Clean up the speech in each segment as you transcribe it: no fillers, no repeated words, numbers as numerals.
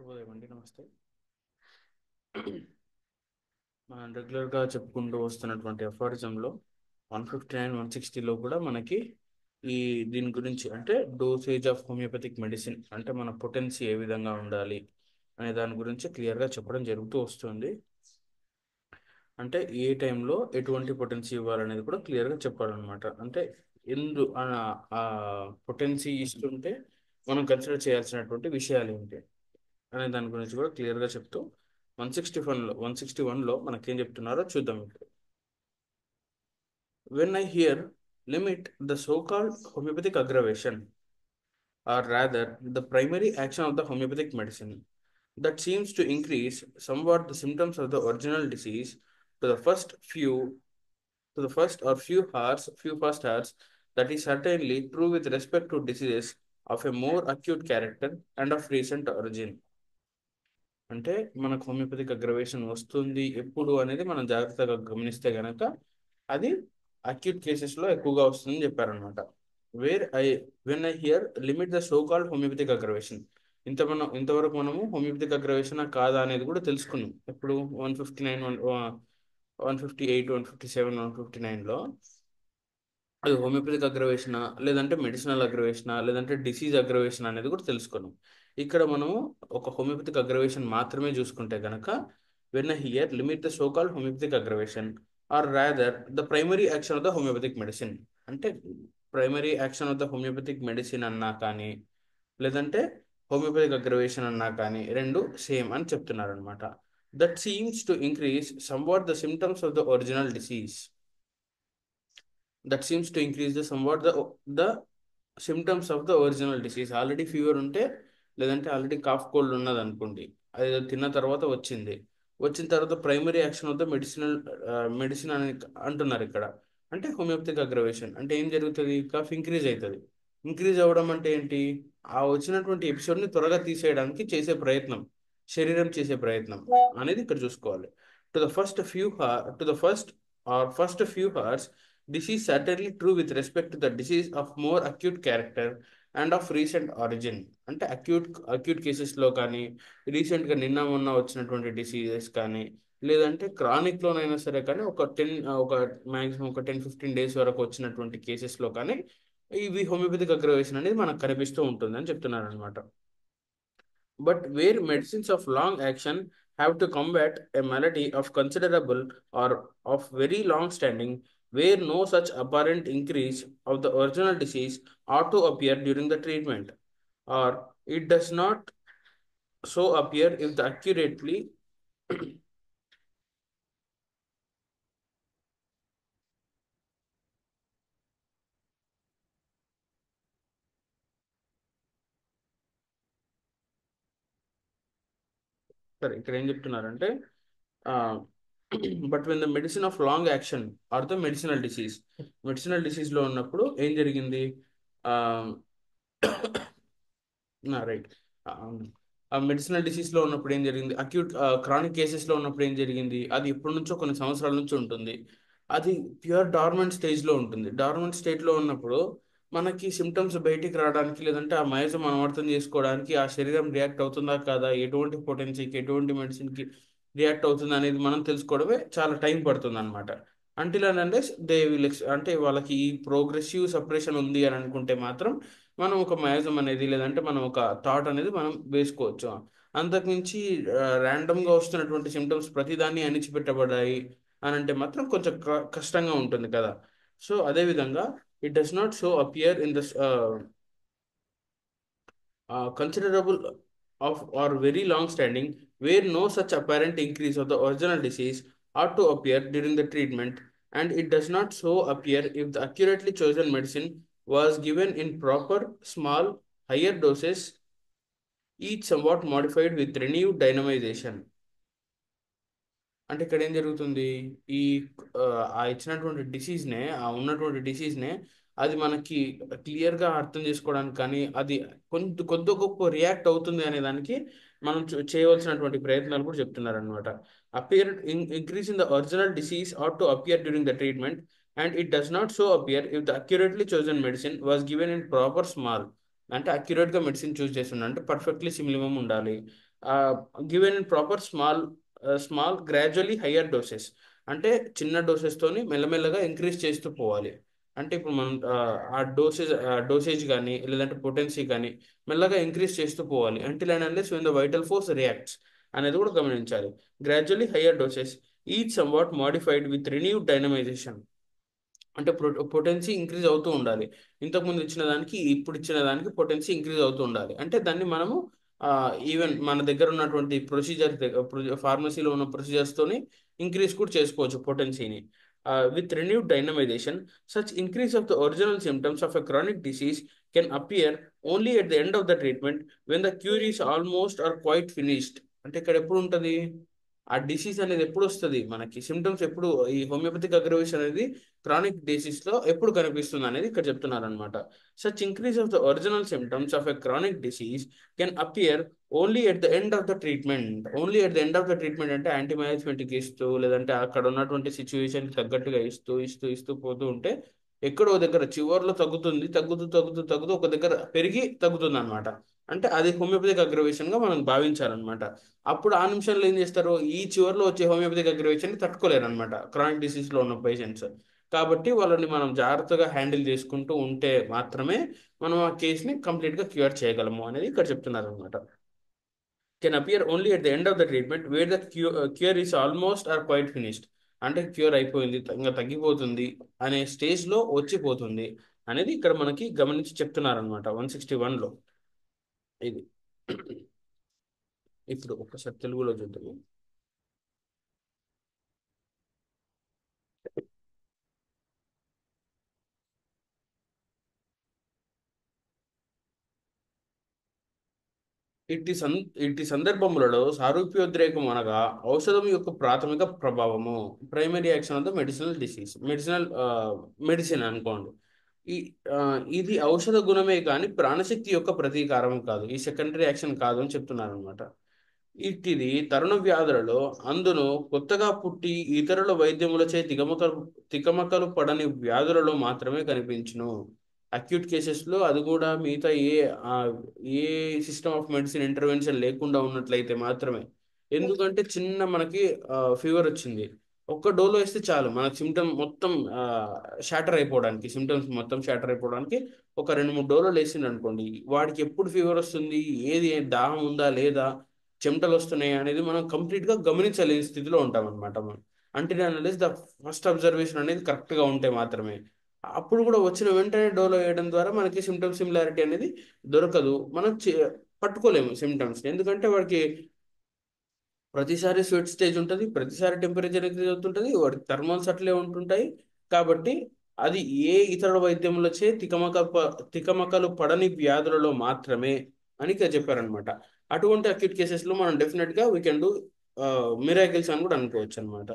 శుభోదయం అండి, నమస్తే. మనం రెగ్యులర్గా చెప్పుకుంటూ వస్తున్నటువంటి అఫారిజంలో 159 160లో కూడా మనకి ఈ దీని గురించి అంటే డోసేజ్ ఆఫ్ హోమియోపతిక్ మెడిసిన్ అంటే మన పొటెన్సీ ఏ విధంగా ఉండాలి అనే దాని గురించి క్లియర్గా చెప్పడం జరుగుతూ వస్తుంది. అంటే ఏ టైంలో ఎటువంటి పొటెన్సీ ఇవ్వాలనేది కూడా క్లియర్గా చెప్పాలన్నమాట. అంటే ఆ పొటెన్సీ ఇస్తుంటే మనం కన్సిడర్ చేయాల్సినటువంటి విషయాలు ఏంటి అనే దాని గురించి కూడా క్లియర్గా చెప్తూ 161లో మనకేం చెప్తున్నారో చూద్దాం ఇప్పుడు. When I hear limit the so-called homeopathic aggravation, or rather the primary action of the homeopathic medicine, that seems to increase somewhat the symptoms of the original disease to the first or few first hours, that is certainly true with respect to diseases of a more acute character and of recent origin. అంటే మనకు homoeopathic aggravation వస్తుంది ఎప్పుడు అనేది మనం జాగ్రత్తగా గమనిస్తే గనక అది అక్యూట్ కేసెస్లో ఎక్కువగా వస్తుందని చెప్పారనమాట. Where I when I here limit the so called homeopathic aggravation, ఇంతవరకు మనము హోమియోపతిక్ అగ్రవేషన్ కాదా అనేది కూడా తెలుసుకున్నాం. ఇప్పుడు 158 157 159లో అది హోమియోపతిక్ అగ్రవేషనా లేదంటే మెడిసినల్ అగ్రవేషనా లేదంటే డిసీజ్ అగ్రవేషన్ అనేది కూడా తెలుసుకున్నాం. ఇక్కడ మనము ఒక హోమియోపతిక్ అగ్రవేషన్ మాత్రమే చూసుకుంటే కనుక when here limit the so called homeopathic aggravation or rather the primary action of the homeopathic medicine, అంటే primary action of the homeopathic medicine అన్నా కానీ లేదంటే హోమియోపతిక్ అగ్రవేషన్ అన్నా కానీ రెండు సేమ్ అని చెప్తున్నారు అనమాట. That seems to increase somewhat the symptoms of the original disease, that seems to increase the somewhat the symptoms of the original disease. Already fever ఉంటే లేదంటే ఆల్రెడీ కాఫ్ కోల్డ్ ఉన్నది అనుకోండి, అది తిన్న తర్వాత వచ్చిన తర్వాత primary action of the medicine అని అంటున్నారు ఇక్కడ. అంటే హోమియోపతిక్ అగ్రవేషన్ అంటే ఏం జరుగుతుంది, కాఫ్ ఇంక్రీజ్ అవుతుంది. ఇంక్రీజ్ అవ్వడం అంటే ఏంటి, ఆ వచ్చినటువంటి ఎపిసోడ్ని త్వరగా తీసేయడానికి చేసే ప్రయత్నం, శరీరం చేసే ప్రయత్నం అనేది ఇక్కడ చూసుకోవాలి. To the first few to the first few hours, this is certainly true with respect to the disease of more acute character and of recent origin. అంటే అక్యూట్ కేసెస్లో కానీ రీసెంట్గా నిన్న మొన్న వచ్చినటువంటి డిసీజెస్ కానీ లేదంటే క్రానిక్లోనైనా సరే కానీ ఒక మ్యాక్సిమం ఒక 10-15 డేస్ వరకు వచ్చినటువంటి కేసెస్లో కానీ ఇవి హోమియోపతిక్ అగ్రవేషన్ అనేది మనకు కనిపిస్తూ ఉంటుంది అని చెప్తున్నారు అనమాట. But where medicines of long action have to combat a malady of considerable or of very long standing, where no such apparent increase of the original disease ought to appear during the treatment, or it does not so appear if the accurately సరే ఇక్కడ ఏం చెప్తున్నారంటే but when the medicine of long action or the medicinal డిసీజ్లో ఉన్నప్పుడు ఏం జరిగింది, right, ఆ medicinal డిసీజ్లో ఉన్నప్పుడు ఏం జరిగింది, క్రానిక్ కేసెస్లో ఉన్నప్పుడు ఏం జరిగింది, అది ఎప్పటి నుంచో కొన్ని సంవత్సరాల నుంచి ఉంటుంది. అది ప్యూర్ డార్మెంట్ స్టేజ్లో ఉంటుంది. డార్మెంట్ స్టేజ్లో ఉన్నప్పుడు మనకి సిమ్టమ్స్ బయటికి రావడానికి లేదంటే ఆ మయజం మనం అర్థం చేసుకోవడానికి ఆ శరీరం రియాక్ట్ అవుతుందా కాదా, ఎటువంటి పొటెన్సీకి ఎటువంటి మెడిసిన్కి రియాక్ట్ అవుతుంది అనేది మనం తెలుసుకోవడమే చాలా టైం పడుతుంది అనమాట. Until and unless they will అంటే వాళ్ళకి ఈ ప్రోగ్రెసివ్ సపరేషన్ ఉంది అని అనుకుంటే మాత్రం మనం ఒక మయాజం అనేది లేదంటే మనం ఒక థాట్ అనేది మనం వేసుకోవచ్చు. అంతకుమించి ర్యాండమ్గా వస్తున్నటువంటి సిమ్టమ్స్ ప్రతిదాన్ని అణిచిపెట్టబడ్డాయి అని అంటే మాత్రం కొంచెం కష్టంగా ఉంటుంది కదా. సో అదేవిధంగా it does not so appear in the considerable of or very long standing, where no such apparent increase of the original disease ought to appear during the treatment, and it does not so appear if the accurately chosen medicine was given in proper, small, higher doses, each somewhat modified with renewed dynamization. అంటే ఇక్కడ ఏం జరుగుతుంది, ఈ ఆ ఇచ్చినటువంటి డిసీజ్నే ఆ ఉన్నటువంటి డిసీజ్నే అది మనకి క్లియర్గా అర్థం చేసుకోవడానికి కానీ అది కొద్ది గొప్ప రియాక్ట్ అవుతుంది అనే దానికి మనం చేయవలసినటువంటి ప్రయత్నాలు కూడా చెప్తున్నారు అనమాట. Increase in the original disease are to appear during the treatment and it does not so appear if the accurately chosen medicine was given in proper small, అంటే అక్యురేట్గా మెడిసిన్ చూస్ చేస్తున్నా అంటే పర్ఫెక్ట్లీ సిమిలిమం ఉండాలి, given in proper small gradually higher doses. అంటే చిన్న డోసెస్తోని మెల్లమెల్లగా increase చేస్తూ పోవాలి. అంటే ఇప్పుడు మనం డోసేజ్ కానీ లేదంటే పొటెన్సీ కానీ మెల్లగా ఇంక్రీజ్ చేస్తూ పోవాలి. Until and unless when the vital force reacts అనేది కూడా గమనించాలి. Gradually higher doses each somewhat modified with renewed dynamisation. అంటే పొటెన్సీ ఇంక్రీజ్ అవుతూ ఉండాలి. ఇంతకుముందు ఇచ్చిన దానికి ఇప్పుడు ఇచ్చిన దానికి పొటెన్సీ ఇంక్రీజ్ అవుతూ ఉండాలి. అంటే దాన్ని మనము ఈవెన్ మన దగ్గర ఉన్నటువంటి ఫార్మసీలో ఉన్న ప్రొసీజర్స్తోని ఇంక్రీజ్ కూడా చేసుకోవచ్చు పొటెన్సీని. With renewed dynamisation such increase of the original symptoms of a chronic disease can appear only at the end of the treatment when the cure is almost or quite finished. అంటే ఇక్కడ ఎప్పుడు ఉంటుంది ఆ disease అనేది, ఎప్పుడు వస్తుంది మనకి symptoms, ఎప్పుడు ఈ హోమియోపతిక్ అగ్రవేషన్ అనేది క్రానిక్ డిసీజ్ లో ఎప్పుడు కనిపిస్తుంది అనేది ఇక్కడ చెప్తున్నారు అనమాట. Such increase of the original symptoms of a chronic disease can appear only at the end of the treatment. Only at the end of the treatment అంటే యాంటీబయాటిక్ ఇస్తూ లేదంటే అక్కడ ఉన్నటువంటి సిచ్యువేషన్ తగ్గట్టుగా ఇస్తూ ఇస్తూ ఇస్తూ పోతూ ఉంటే ఎక్కడో దగ్గర చివర్లో తగ్గుతుంది, తగ్గుతూ తగ్గుతూ తగ్గుతూ ఒక దగ్గర పెరిగి తగ్గుతుంది అనమాట. అంటే అది హోమియోపతిక్ అగ్రవేషన్ గా మనం భావించాలన్నమాట. అప్పుడు ఆ నిమిషంలో ఏం చేస్తారు, ఈ చివర్లో వచ్చే హోమియోపతిక్ అగ్రవేషన్ తట్టుకోలేరు అనమాట క్రానిక్ డిసీజ్ లో ఉన్న పేషెంట్స్. కాబట్టి వాళ్ళని మనం జాగ్రత్తగా హ్యాండిల్ చేసుకుంటూ ఉంటే మాత్రమే మనం ఆ కేసుని కంప్లీట్ గా క్యూర్ చేయగలము అనేది ఇక్కడ చెప్తున్నారు అనమాట. Can appear only at the end of the treatment where the cure is almost or quite finished. అంటే క్యూర్ అయిపోయింది, ఇంకా తగ్గిపోతుంది అనే స్టేజ్ లో వచ్చిపోతుంది అనేది ఇక్కడ మనకి గమనించి చెప్తున్నారు అనమాట 161లో. ఇది ఇప్పుడు ఒకసారి తెలుగులో చూద్దాము. ఇట్టి సందర్భములలో సారూప్యోద్రేకం అనగా ఔషధం యొక్క ప్రాథమిక ప్రభావము, primary action of the medicinal disease, medicine అనుకోండి. ఈ ఆ, ఇది ఔషధ గుణమే కానీ ప్రాణశక్తి యొక్క ప్రతీకారం కాదు, ఈ సెకండరీ యాక్షన్ కాదు అని చెప్తున్నారు అనమాట. ఇట్టిది తరుణ వ్యాధులలో అందును కొత్తగా పుట్టి ఇతరుల వైద్యములచే తికమకలు పడని వ్యాధులలో మాత్రమే కనిపించును. అక్యూట్ కేసెస్లో అది కూడా మిగతా ఆ, ఏ సిస్టమ్ ఆఫ్ మెడిసిన్ ఇంటర్వెన్షన్ లేకుండా ఉన్నట్లయితే మాత్రమే. ఎందుకంటే చిన్న మనకి ఫీవర్ వచ్చింది, ఒక్క డోలో వేస్తే చాలు మనకి సిమ్టమ్ మొత్తం షాటర్ అయిపోవడానికి, సిమ్టమ్స్ మొత్తం షాటర్ అయిపోవడానికి ఒక 2-3 డోలో వేసింది అనుకోండి, వాడికి ఎప్పుడు ఫీవర్ వస్తుంది, ఏది దాహం ఉందా లేదా, చెమటలు వస్తున్నాయి అనేది మనం కంప్లీట్గా గమనించలేని స్థితిలో ఉంటాం అనమాట మనం. అంటే అనేది ద ఫస్ట్ అబ్జర్వేషన్ అనేది కరెక్ట్గా ఉంటే మాత్రమే. అప్పుడు కూడా వచ్చిన వెంటనే డోలో వేయడం ద్వారా మనకి సిమ్టమ్ సిమిలారిటీ అనేది దొరకదు, మనం పట్టుకోలేము సిమ్టమ్స్. ఎందుకంటే వాడికి ప్రతిసారి స్వెట్ స్టేజ్ ఉంటుంది, ప్రతిసారి టెంపరేచర్ ఇంక్రీజ్ అవుతుంటుంది, వాడికి థర్మల్స్ అట్లే ఉంటుంటాయి. కాబట్టి అది ఏ ఇతర వైద్యములచే తికమకలు పడని వ్యాధులలో మాత్రమే అని ఇక్కడ చెప్పారనమాట. అటువంటి అక్యూట్ కేసెస్లో మనం డెఫినెట్గా వీ కెన్ డూ మిరాకిల్స్ అని కూడా అనుకోవచ్చు అనమాట.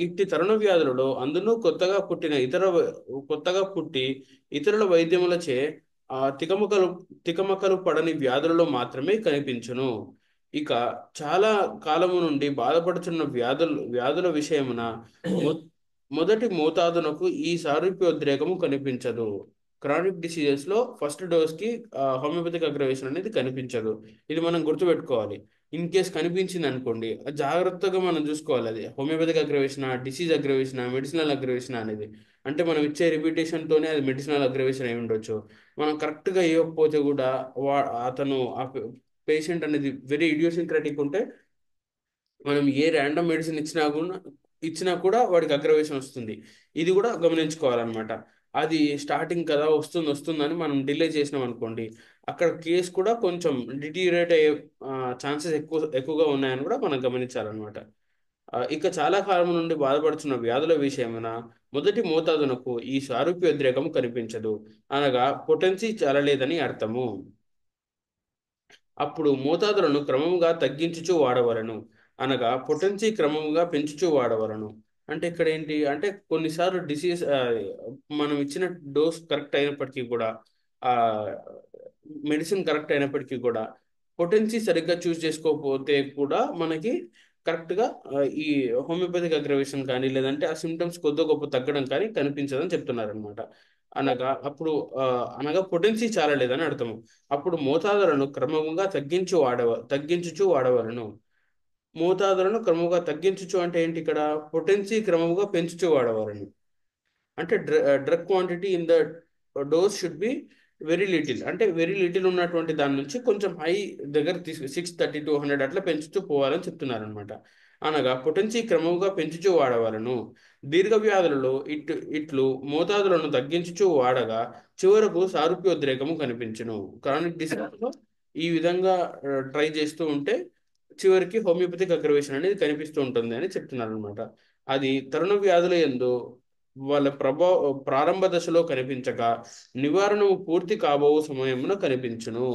ఇట్టి తరుణ వ్యాధులలో అందులో కొత్తగా పుట్టి ఇతరుల వైద్యములచే తికమకలు తికమకలు పడని వ్యాధులలో మాత్రమే కనిపించును. ఇక చాలా కాలము నుండి బాధపడుతున్న వ్యాధుల విషయమున మొ- మొదటి మోతాదునకు ఈ సారూప్యోద్రేకము కనిపించదు. క్రానిక్ డిసీజెస్ లో ఫస్ట్ డోస్ కి హోమియోపతిక్ అగ్రవేషన్ అనేది కనిపించదు. ఇది మనం గుర్తుపెట్టుకోవాలి. ఇన్ కేస్ కనిపించింది అనుకోండి, అది జాగ్రత్తగా మనం చూసుకోవాలి, అది homeopathic aggravation, disease aggravation, medicinal aggravation అనేది. అంటే మనం ఇచ్చే రిపిటేషన్ తోనే అది మెడిసినల్ అగ్రవేషన్ అయి ఉండొచ్చు. మనం కరెక్ట్ గా ఇవ్వకపోతే కూడా అతను పేషెంట్ అనేది వెరీ ఇడియోసింక్రాటిక్ ఉంటే మనం ఏ ర్యాండమ్ మెడిసిన్ ఇచ్చినా కూడా వాడికి అగ్రవేషన్ వస్తుంది. ఇది కూడా గమనించుకోవాలన్నమాట. అది స్టార్టింగ్ కదా, వస్తుంది వస్తుందని మనం డిలే చేసినాం అనుకోండి, అక్కడ కేసు కూడా కొంచెం డిటీరియేట్ అయ్యే ఛాన్సెస్ ఎక్కువగా ఉన్నాయని కూడా మనం గమనించాలన్నమాట. ఇక చాలా కాలం నుండి బాధపడుతున్న వ్యాధుల విషయమున మొదటి మోతాదునకు ఈ సారూప్యోద్రేకం కనిపించదు, అనగా పొటెన్సీ చాలలేదని అర్థము. అప్పుడు మోతాదులను క్రమముగా తగ్గించుచూ వాడవలను, అనగా పొటెన్సీ క్రమముగా పెంచుచూ వాడవలను. అంటే ఇక్కడ ఏంటి అంటే కొన్నిసార్లు డిసీజ్ మనం ఇచ్చిన డోస్ కరెక్ట్ అయినప్పటికీ కూడా, ఆ మెడిసిన్ కరెక్ట్ అయినప్పటికీ కూడా పొటెన్సీ సరిగ్గా చూస్ చేసుకోకపోతే కూడా మనకి కరెక్ట్గా ఈ హోమియోపతిక్ అగ్రవేషన్ కానీ లేదంటే ఆ సిమ్టమ్స్ కొద్ది గొప్ప తగ్గడం కానీ కనిపించదని చెప్తున్నారు అనమాట. అనగా అప్పుడు అనగా పొటెన్సీ చాలా లేదని అర్థము. అప్పుడు మోతాదులను క్రమంగా తగ్గించుచు వాడవలను. మోతాదులను క్రమంగా తగ్గించుచు అంటే ఏంటి ఇక్కడ? పొటెన్సీ క్రమంగా పెంచుచు వాడవలను. అంటే drug quantity in the dose should be very little, అంటే వెరీ లిటిల్ ఉన్నటువంటి దాని నుంచి కొంచెం హై దగ్గర తీసుకు 630 to 100 అట్లా పెంచుతూ పోవాలని చెప్తున్నారు అనమాట. అనగా పొటెన్సీ క్రమంగా పెంచుచూ వాడవలను. దీర్ఘ వ్యాధులలో ఇట్లు మోతాదులను తగ్గించుచూ వాడగా చివరకు సారూప్యోద్రేకము కనిపించును. క్రానిక్ డిసీజ్లో ఈ విధంగా ట్రై చేస్తూ ఉంటే చివరికి హోమియోపతిక్ అగ్రవేషన్ అనేది కనిపిస్తూ ఉంటుంది అని చెప్తున్నారు అనమాట. అది తరుణ వ్యాధుల యందు వాళ్ళ ప్రారంభ దశలో కనిపించక నివారణ పూర్తి కాబో సమయంలో కనిపించును.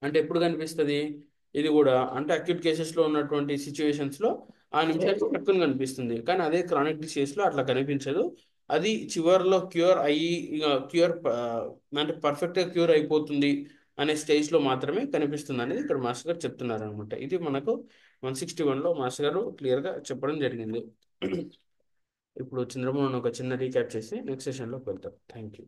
అంటే ఎప్పుడు కనిపిస్తుంది? ఇది కూడా అంటే అక్యూట్ కేసెస్లో ఉన్నటువంటి సిచ్యువేషన్స్లో ఆ నిమిషానికి టక్కున కనిపిస్తుంది, కానీ అదే క్రానిక్ డిసీజ్లో అట్లా కనిపించదు. అది చివరిలో క్యూర్ అయ్యి క్యూర్ అంటే పర్ఫెక్ట్గా క్యూర్ అయిపోతుంది అనే స్టేజ్లో మాత్రమే కనిపిస్తుంది అనేది ఇక్కడ మాస్టర్ గారు చెప్తున్నారు అనమాట. ఇది మనకు 161లో మాస్టర్ గారు క్లియర్గా చెప్పడం జరిగింది. ఇప్పుడు చంద్రమోహన్ ఒక చిన్న రీక్యాప్ చేసి నెక్స్ట్ సెషన్లోకి వెళ్తాం. Thank you.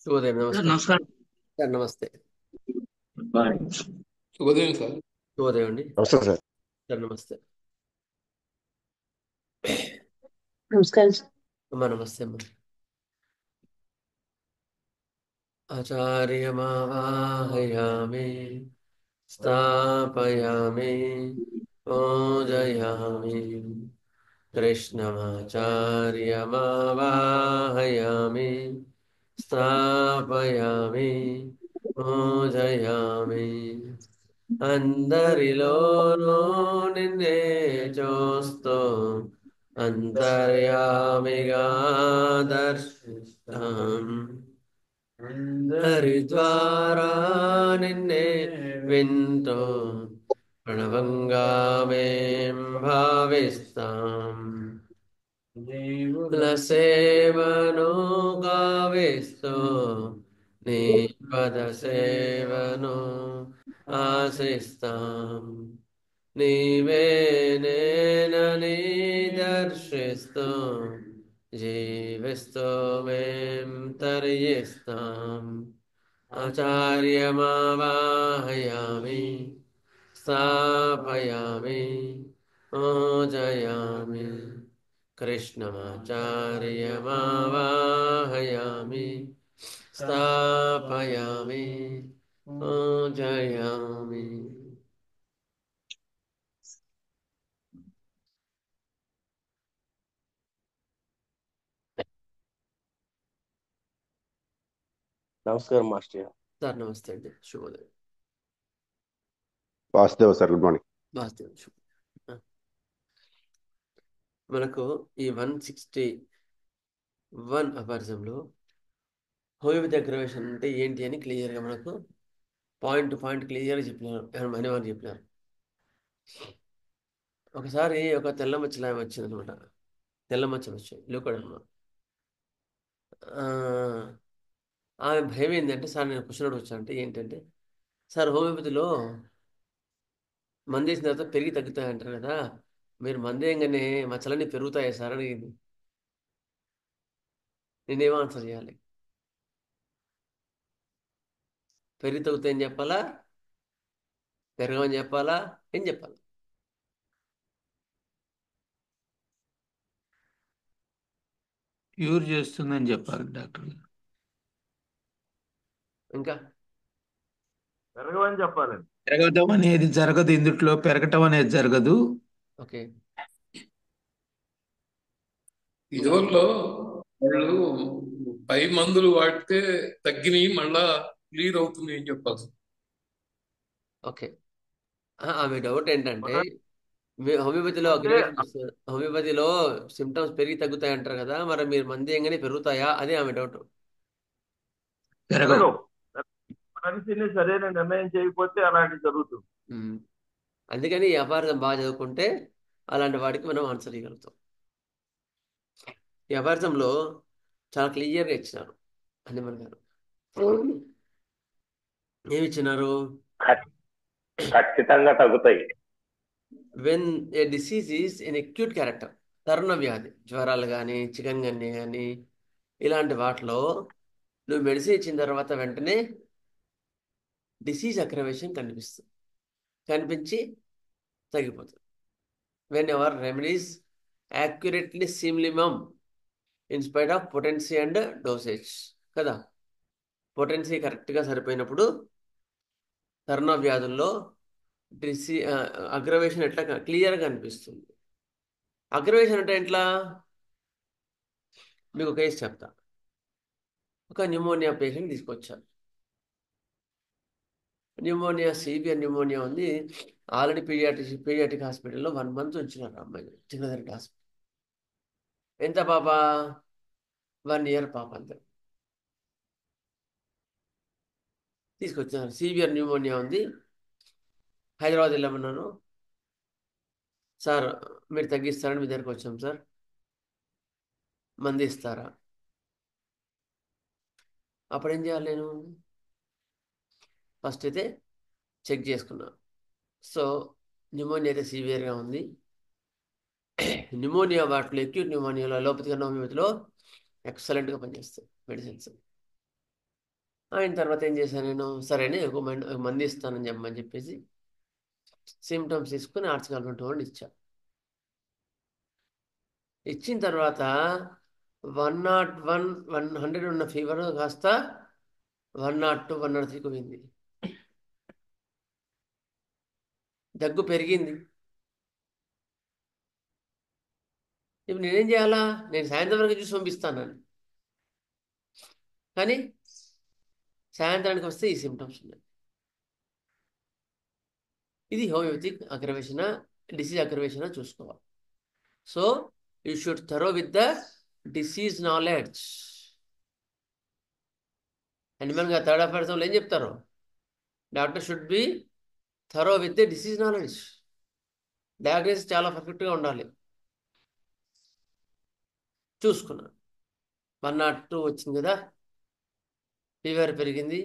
శుభోదయం. సార్ నమస్కారం నమస్కారం. సార్. నమస్తే. శుభోదయం సార్. శుభోదయం అండి నమస్తే సార్. సార్. నమస్తే నమస్కారం సార్. అమ్మా. నమస్తే అమ్మా. ఆచార్యమావాహయామి స్థాపయామి పూజయామి. కృష్ణమాచార్యమావాహయామి స్థాపయామి పూజయామి. అందరిలోనూ నిన్నే చూస్తూ అంతర్యామిగా దర్శిస్తాం. అందరి ద్వారా నిన్నే వింటూ ప్రణవంగా మేం భావిస్తాం. దేవుల సేవను గావిస్తూ నీ పద సేవను ఆశిస్తాం. నీవే నేనని దర్శిస్తూ జీవిస్తూ మేం తరిస్తాం. ఆచార్యమావాహయామి స్థాపయామి పూజయామి. కృష్ణమాచార్యమావాహయామి స్థాపయామి పూజయామి. నమస్కారం మాస్టర్. సార్ నమస్తే అండి. శుభోదయం. Vasudev sir, good morning. వాస్తవం శుభోదయం. మనకు ఈ 161 అపరిజంలో హోమియోపతి అగ్రవేషన్ అంటే ఏంటి అని క్లియర్గా మనకు పాయింట్ టు పాయింట్ క్లియర్గా చెప్పినారు. అనేవారు చెప్పినారు. ఒకసారి ఒక తెల్లమచ్చలు ఆమె వచ్చింది అనమాట. తెల్లమచ్చలు వచ్చాయి, లూకడమ్మ. ఆమె భయం ఏంటంటే, సార్ నేను క్వశ్చన్ వచ్చానంటే ఏంటంటే, సార్ హోమియోపతిలో మందు వేసిన తర్వాత పెరిగి తగ్గుతాయి అంటారు కదా, మీరు మందు వేయగానే మచ్చలన్నీ పెరుగుతాయి సార్ అని నేనేం ఆన్సర్ చేయాలి? పెరిగి తగ్గుతాయని చెప్పాలా, పెరగమని చెప్పాలా, ఏం చెప్పాలి? క్యూర్ చేస్తుందని చెప్పాలి డాక్టర్ గారు. ఇంకా పెరగవని చెప్పాలండి. పెరగటం అనేది జరగదు, ఇందుట్లో పెరగటం అనేది జరగదు. ఓకే. ఇదివరలో వాళ్ళు పై మందులు వాడితే తగ్గినవి మళ్ళా క్లియర్ అవుతుంది అని చెప్పాలి. ఓకే. ఆమె డౌట్ ఏంటంటే హోమియోపతిలో అంటే హోమియోపతిలో సిమ్టమ్స్ పెరిగి తగ్గుతాయి అంటారు కదా, మరి మీరు మంది ఏంగానే పెరుగుతాయా? అదే ఆమె డౌట్. పెరగవు. పెరగవు. మనిషిని సరైన నిర్ణయం చేయకపోతే అలాంటివి జరుగుతుంది. అందుకని ఈ అపార్థం బాగా చదువుకుంటే అలాంటి వాడికి మనం ఆన్సర్ ఇవ్వగలుగుతాం. ఈ అపార్థంలో చాలా క్లియర్గా ఇచ్చినారు హనుమన్ గారు. ఏమి ఇచ్చినారు? ఖచ్చితంగా తగ్గుతాయి. When a disease is in acute character, తరుణ వ్యాధి, జ్వరాలు కానీ చికెన్ గన్ని కానీ ఇలాంటి వాటిలో నువ్వు మెడిసిన్ ఇచ్చిన తర్వాత వెంటనే డిసీజ్ అగ్రవేషన్ కనిపించి తగ్గిపోతుంది. Whenever remedies accurately simillimum in spite of potency and dosage కదా. పొటెన్సీ కరెక్ట్గా సరిపోయినప్పుడు తరుణ వ్యాధుల్లో అగ్రవేషన్ ఎట్లా క్లియర్గా అనిపిస్తుంది. అగ్రవేషన్ అంటే ఎట్లా? మీకు ఒక కేసు చెప్తా. ఒక న్యూమోనియా పేషెంట్ తీసుకొచ్చారు. సివియర్ న్యూమోనియా ఉంది. ఆల్రెడీ పీడియాట్రిక్ హాస్పిటల్లో 1 month ఉంచినారు అమ్మాయి, చిన్నదరి హాస్పిటల్. ఎంత పాప? 1 year పాప. అంతే తీసుకొచ్చినారు. సివియర్ న్యూమోనియా ఉంది, హైదరాబాద్ వెళ్ళమన్నాను. సార్ మీరు తగ్గిస్తారని మీ దగ్గరకు వచ్చాం సార్, మంది ఇస్తారా? అప్పుడు ఏం చేయాలి? నేను ఫస్ట్ అయితే చెక్ చేసుకున్నా. సో న్యూమోనియా అయితే సివియర్గా ఉంది. న్యూమోనియా వాటిలో అక్యూట్ న్యూమోనియాలో అలోపతి కన్నా హోమియోపతిలో ఎక్సలెంట్గా పనిచేస్తాయి మెడిసిన్స్. అయిన తర్వాత ఏం చేశాను నేను? సరేనే ఒక మంది ఇస్తానని చెప్పమని చెప్పేసి సిమ్టమ్స్ తీసుకుని ఆర్చికాల్మెంట్ ఇచ్చా. ఇచ్చిన తర్వాత 101, 100 ఉన్న ఫీవర్ కాస్త 102, 103 పోయింది. దగ్గు పెరిగింది. ఇప్పుడు నేనేం చేయాలా? నేను సాయంత్రం వరకు చూసి పంపిస్తాను, కానీ సాయంత్రానికి వస్తే ఈ సిమ్టమ్స్ ఉన్నాయి. ఇది హోమియోపతిక్ అగ్రవేషన్, డిసీజ్ అగ్రవేషన్ చూసుకోవాలి. So you should thorough with the disease knowledge. Hanuman గారు థర్డ్ అపార్థంలో ఏం చెప్తారు? Doctor should be thorough with the disease knowledge. Diagnosis చాలా పర్ఫెక్ట్గా ఉండాలి. చూసుకున్నాను. 102 వచ్చింది కదా, ఫీవర్ పెరిగింది.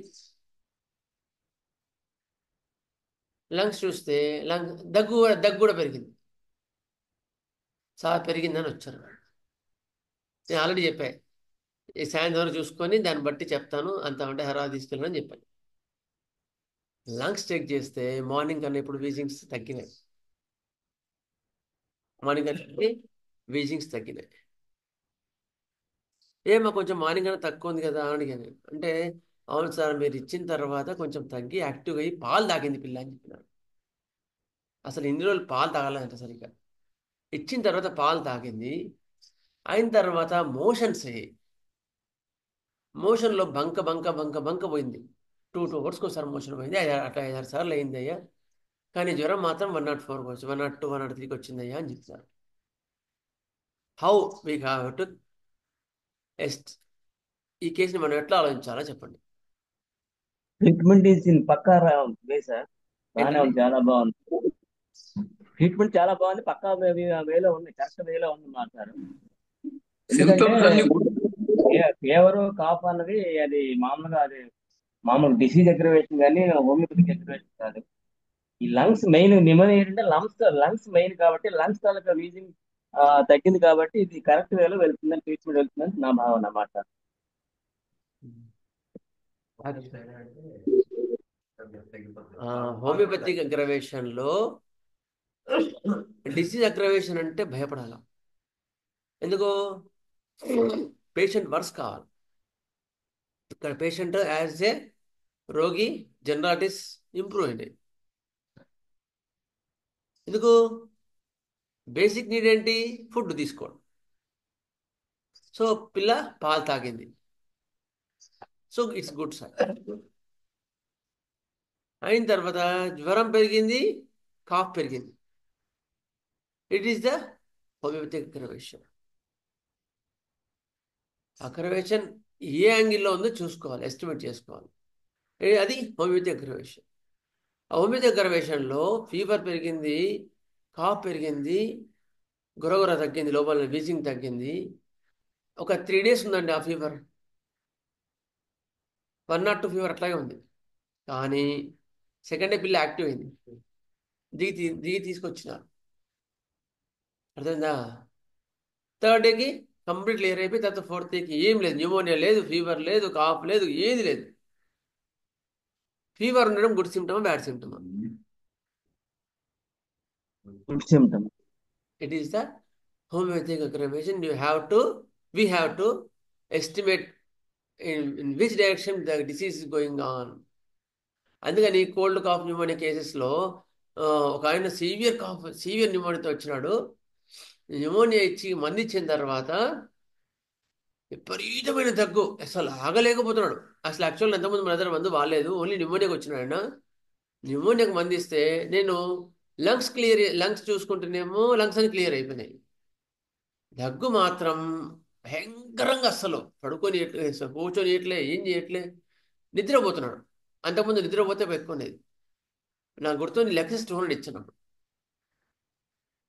లంగ్స్ చూస్తే దగ్గు కూడా పెరిగింది. సార్ పెరిగిందని వచ్చారు. నేను ఆల్రెడీ చెప్పా, ఈ సాయంత్రం చూసుకొని దాన్ని బట్టి చెప్తాను, అంత అంటే హైదరాబాద్ తీసుకెళ్ళమని చెప్పాను. లంగ్స్ చెక్ చేస్తే మార్నింగ్ కన్నా ఇప్పుడు వీజింగ్స్ తగ్గినాయి. మార్నింగ్ కన్నా వీజింగ్స్ తగ్గినాయి. ఏమో కొంచెం మార్నింగ్ కన్నా తక్కువ ఉంది కదా అని అడిగాను. అంటే అవును సార్, మీరు ఇచ్చిన తర్వాత కొంచెం తగ్గి యాక్టివ్గా అయ్యి పాలు తాగింది పిల్ల అని చెప్పినారు. అసలు ఇన్ని రోజులు పాలు తాగాలంట సరిగ్గా. ఇచ్చిన తర్వాత పాలు తాగింది. అయిన తర్వాత మోషన్స్ అయ్యాయి. మోషన్లో బంక పోయింది. 2 hours ఒకసారి మోషన్ పోయింది. అట్లా 5-6 సార్లు అయింది అయ్యా, కానీ జ్వరం మాత్రం 104 వచ్చి 102, 103 వచ్చింది అయ్యా అని చెప్తున్నారు. హౌ వీ హ్యావ్ టు ఎస్ట్ ఈ కేసుని మనం ఎట్లా ఆలోచించాలో చెప్పండి. Treatment is in pakka way sir. బాగానే ఉంది, చాలా బాగుంది. ట్రీట్మెంట్ చాలా బాగుంది, పక్కా వేలో ఉంది, కరెక్ట్ వేలో ఉంది మాట సార్. ఎందుకంటే సింటమ్స్ అన్ని ఫీవర్ కాఫ్ అన్నది అది మామూలుగా అది మామూలు డిసీజ్ అగ్రవేషన్ కానీ హోమియోపతిక్ అగ్రవేషన్ కాదు. ఈ లంగ్స్ మెయిన్ నిమోనియా ఏంటంటే లంగ్స్ మెయిన్ కాబట్టి లంగ్స్ తాలూకా వీజింగ్ తగ్గింది కాబట్టి ఇది కరెక్ట్ వేలో వెళ్తుందని ట్రీట్మెంట్ వెళ్తుందని నా భావన అన్నమాట. హోమియోపతిక్ అగ్రవేషన్లో డిసీజ్ అగ్రవేషన్ అంటే భయపడాల. ఎందుకు? పేషెంట్ వర్స్ కావాలి. ఇక్కడ పేషెంట్ యాజ్ ఏ రోగి జనరాలిటీస్ ఇంప్రూవ్ అయినాయి. ఎందుకు? బేసిక్ నీడ్ ఏంటి? ఫుడ్ తీసుకోవడం. సో పిల్ల పాలు తాగింది, సో ఇట్స్ గుడ్ సైన్. అయిన తర్వాత జ్వరం పెరిగింది, కాఫ్ పెరిగింది, it is the homeopathic aggravation. Aggravation ఏ యాంగిల్లో ఉందో చూసుకోవాలి, ఎస్టిమేట్ చేసుకోవాలి. అది హోమియోపతిక్ అగ్రవేషన్. ఆ హోమియోపతిక్ అగ్రవేషన్లో ఫీవర్ పెరిగింది, కాఫ్ పెరిగింది, గురగుర తగ్గింది, లోపల వీజింగ్ తగ్గింది. ఒక 3 days ఉందండి ఆ ఫీవర్, 1 or 2 ఫీవర్ అట్లాగే ఉంది. కానీ సెకండ్ డే పిల్ల యాక్టివ్ అయింది, దిగి తీసుకొచ్చినారు. అర్థమైందా? థర్డ్ డేకి కంప్లీట్ క్లియర్ అయిపోయి తర్వాత 4th డేకి ఏం లేదు, న్యూమోనియా లేదు, ఫీవర్ లేదు, కాఫ్ లేదు, ఏది లేదు. ఫీవర్ ఉండడం గుడ్ సిమ్టమా బ్యాడ్ సిమ్టమా? Good symptom. It is the homeopathic aggravation. We have to estimate in which direction the disease is going on. అందుకని కోల్డ్ కాఫ్ న్యూమోనియా కేసెస్లో ఒక ఆయన సివియర్ న్యూమోనియాతో వచ్చినాడు. న్యూమోనియా ఇచ్చి మందు ఇచ్చిన తర్వాత విపరీతమైన దగ్గు, అసలు ఆగలేకపోతున్నాడు. అసలు యాక్చువల్గా ఎంతమంది మన దగ్గర మందు బాగాలేదు, ఓన్లీ న్యూమోనియాకి వచ్చినాడు ఆయన. న్యూమోనియాకి మందు ఇస్తే నేను లంగ్స్ చూసుకుంటేనేమో లంగ్స్ అని క్లియర్ అయిపోయినాయి. దగ్గు మాత్రం భయంకరంగా, అస్సలు పడుకొని కూర్చొని చేయట్లే, ఏం చేయట్లే, నిద్రపోతున్నాడు. అంతకుముందు నిద్రపోతే పెట్టుకునేది. నాకు గుర్తుంది లెక్సెస్ 200 ఇచ్చినప్పుడు.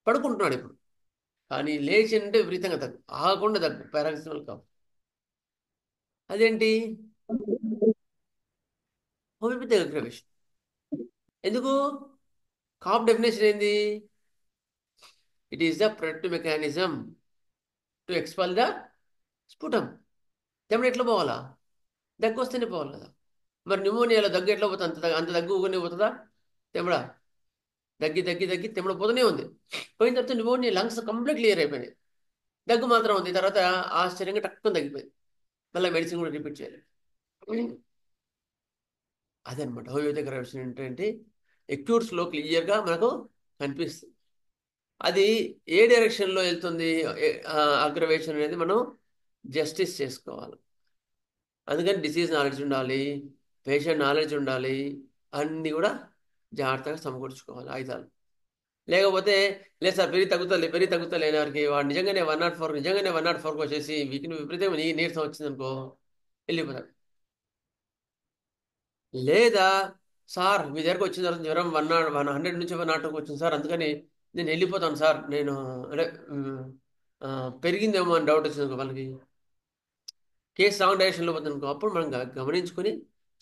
పడుకుంటున్నాడు ఇప్పుడు, కానీ లేచి అంటే విపరీతంగా దగ్గు, ఆగకుండా దగ్గు, పారాక్సిమల్ కాఫ్. అదేంటి? Homeopathic aggravation. ఎందుకు? కాఫ్ డెఫినేషన్ ఏంది? It is the protective mechanism to expel the sputum. తెమ్మడు ఎట్లా పోవాలా? దగ్గు వస్తేనే పోవాలి కదా. మరి న్యూమోనియాలో దగ్గు ఎట్లా పోతుంది? అంత దగ్గు ఊగనే పోతుందా? తెమ్మడా దగ్గి తెమ్మడ పోతూనే ఉంది. పోయిన తర్వాత న్యూమోనియా లంగ్స్ కంప్లీట్ క్లియర్ అయిపోయినాయి, దగ్గు మాత్రం ఉంది. తర్వాత ఆశ్చర్యంగా టక్కుని తగ్గిపోయింది. మళ్ళీ మెడిసిన్ కూడా రిపీట్ చేయాలి. అదనమాట హోమియోపతిక్ అగ్రవేషన్ ఏంటంటే ఎక్యూట్స్లో క్లియర్గా మనకు కనిపిస్తుంది. అది ఏ డైరెక్షన్లో వెళ్తుంది అగ్రవేషన్ అనేది మనం జస్టిస్ చేసుకోవాలి. అందుకని డిసీజ్ నాలెడ్జ్ ఉండాలి, పేషెంట్ నాలెడ్జ్ ఉండాలి, అన్నీ కూడా జాగ్రత్తగా సమకూర్చుకోవాలి ఆయుధాలు. లేకపోతే లేదు సార్ పెరిగి తగ్గుతలే వారికి వాడు నిజంగానే 104 వచ్చేసి విపరీతంగా నీరసం వచ్చిందనుకో వెళ్ళిపోతాడు. లేదా సార్ మీ దగ్గరకు వచ్చిన తర్వాత జ్వరం 100 నుంచి 102 వచ్చింది సార్, అందుకని నేను వెళ్ళిపోతాను సార్, నేను అంటే పెరిగిందేమో అని డౌట్ వచ్చింది వాళ్ళకి, కేసు రాంగ్ డైరెక్షన్లో పోతుంది అనుకో, అప్పుడు మనం గమనించుకొని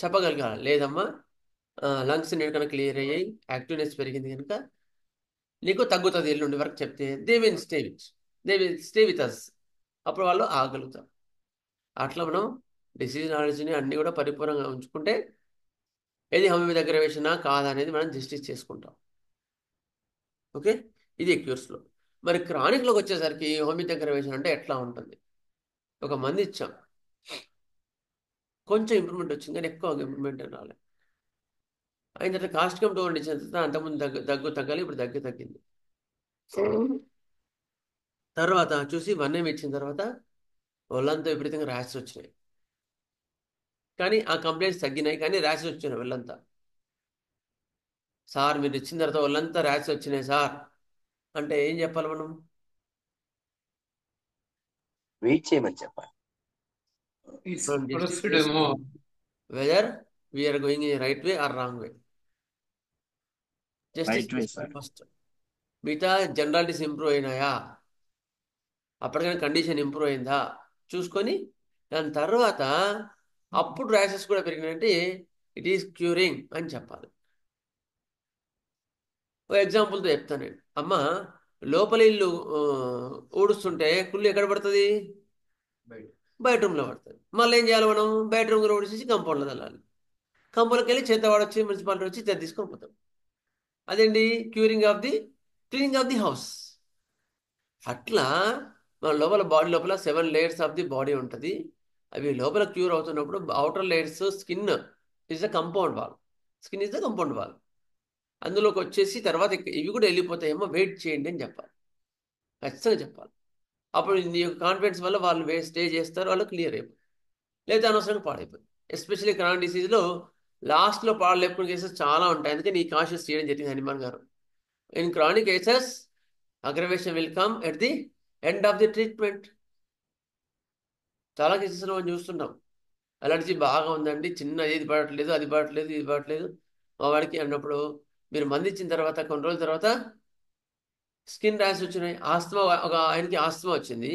చెప్పగలగాలి, లేదమ్మా లంగ్స్ కనుక క్లియర్ అయ్యాయి, యాక్టివ్నెస్ పెరిగింది కనుక నీకు తగ్గుతుంది ఎల్లుండి వరకు చెప్తే they will stay with us, అప్పుడు వాళ్ళు ఆగలుగుతారు. అట్లా మనం డిసీజ్ నాలెడ్జ్ని అన్నీ కూడా పరిపూర్ణంగా ఉంచుకుంటే ఏది హోమియోపతి అగ్రవేషనా కాదా అనేది మనం జస్టిస్ చేసుకుంటాం. ఓకే, ఇది ఎక్యూర్స్లో. మరి క్రానిక్లోకి వచ్చేసరికి హోమియోపతి అగ్రవేషన్ అంటే ఎట్లా ఉంటుంది? ఒక మంది ఇచ్చాం, కొంచెం ఇంప్రూవ్మెంట్ వచ్చింది కానీ ఎక్కువ ఇంప్రూవ్మెంట్ రాలేదు. అయిన తర్వాత కాస్టికమ్ టోన్ ఇచ్చిన తర్వాత అంతకుముందు దగ్గు తగ్గాలి, ఇప్పుడు దగ్గు తగ్గింది. తర్వాత చూసి 1 ఇచ్చిన తర్వాత ఒళ్ళంతా విపరీతంగా ర్యాషెస్ వచ్చినాయి, కానీ ఆ కంప్లైంట్స్ తగ్గినాయి, కానీ ర్యాషెస్ వచ్చినాయి ఒళ్ళంతా. సార్ మీరు ఇచ్చిన తర్వాత ఒళ్ళంతా ర్యాషెస్ వచ్చినాయి సార్ అంటే ఏం చెప్పాలి మనం? వెయిట్ చేయమని చెప్పాలి. Whether we are going in right way or wrong way. Justice first. మిగతా జనరాలిటీస్ ఇంప్రూవ్ అయినాయా, అప్పటికైనా కండిషన్ ఇంప్రూవ్ అయిందా చూసుకొని దాని తర్వాత అప్పుడు ర్యాషెస్ కూడా పెరిగినాయంటే ఇట్ ఈస్ క్యూరింగ్ అని చెప్పాలి. ఓ ఎగ్జాంపుల్తో చెప్తాను నేను. అమ్మ, లోపల ఇల్లు ఊడుస్తుంటే కుళ్ళు ఎక్కడ పడుతుంది? బయట రూమ్లో పడుతుంది. మళ్ళీ ఏం చేయాలి మనం? బయట రూమ్లో ఊడిచేసి కంపౌండ్లో వెళ్ళాలి. కంపౌండ్లోకి వెళ్ళి చెత్త వాడొచ్చి మున్సిపాలిటీ వచ్చి చెత్త తీసుకొని పోతాం. అదేంటి? Curing of the cleaning of the house. అట్లా మన లోపల బాడీ లోపల 7 లేయర్స్ ఆఫ్ ది బాడీ ఉంటుంది. అవి లోపల క్యూర్ అవుతున్నప్పుడు outer layers skin is the compound wall. Skin is the compound wall. అందులోకి వచ్చేసి తర్వాత ఇవి కూడా వెళ్ళిపోతాయేమో, వెయిట్ చేయండి అని చెప్పాలి. ఖచ్చితంగా చెప్పాలి. అప్పుడు నీ యొక్క కాన్ఫిడెన్స్ వల్ల వాళ్ళు స్టే చేస్తారు, వాళ్ళు క్లియర్ అయిపోయి, లేదా అనవసరంగా పాడైపోయింది. ఎస్పెషల్లీ క్రానిక్ డిసీజ్లో లాస్ట్లో పాడలేపుకునే కేసెస్ చాలా ఉంటాయి. అందుకే నీ కాన్షియస్ చేయడం జరిగింది హనుమాన్ గారు. In chronic cases aggravation will come at the end of the treatment. చాలా కేసెస్లో మనం చూస్తుంటాం. అలర్జీ బాగా ఉందండి, చిన్న ఏది పడట్లేదు, అది పడట్లేదు, ఇది పడట్లేదు మా వాడికి అన్నప్పుడు, మీరు మందు ఇచ్చిన తర్వాత కొన్ని రోజుల తర్వాత స్కిన్ ర్యాష్ వచ్చినాయి. ఆస్తమా, ఒక ఆయనకి ఆస్తమా వచ్చింది.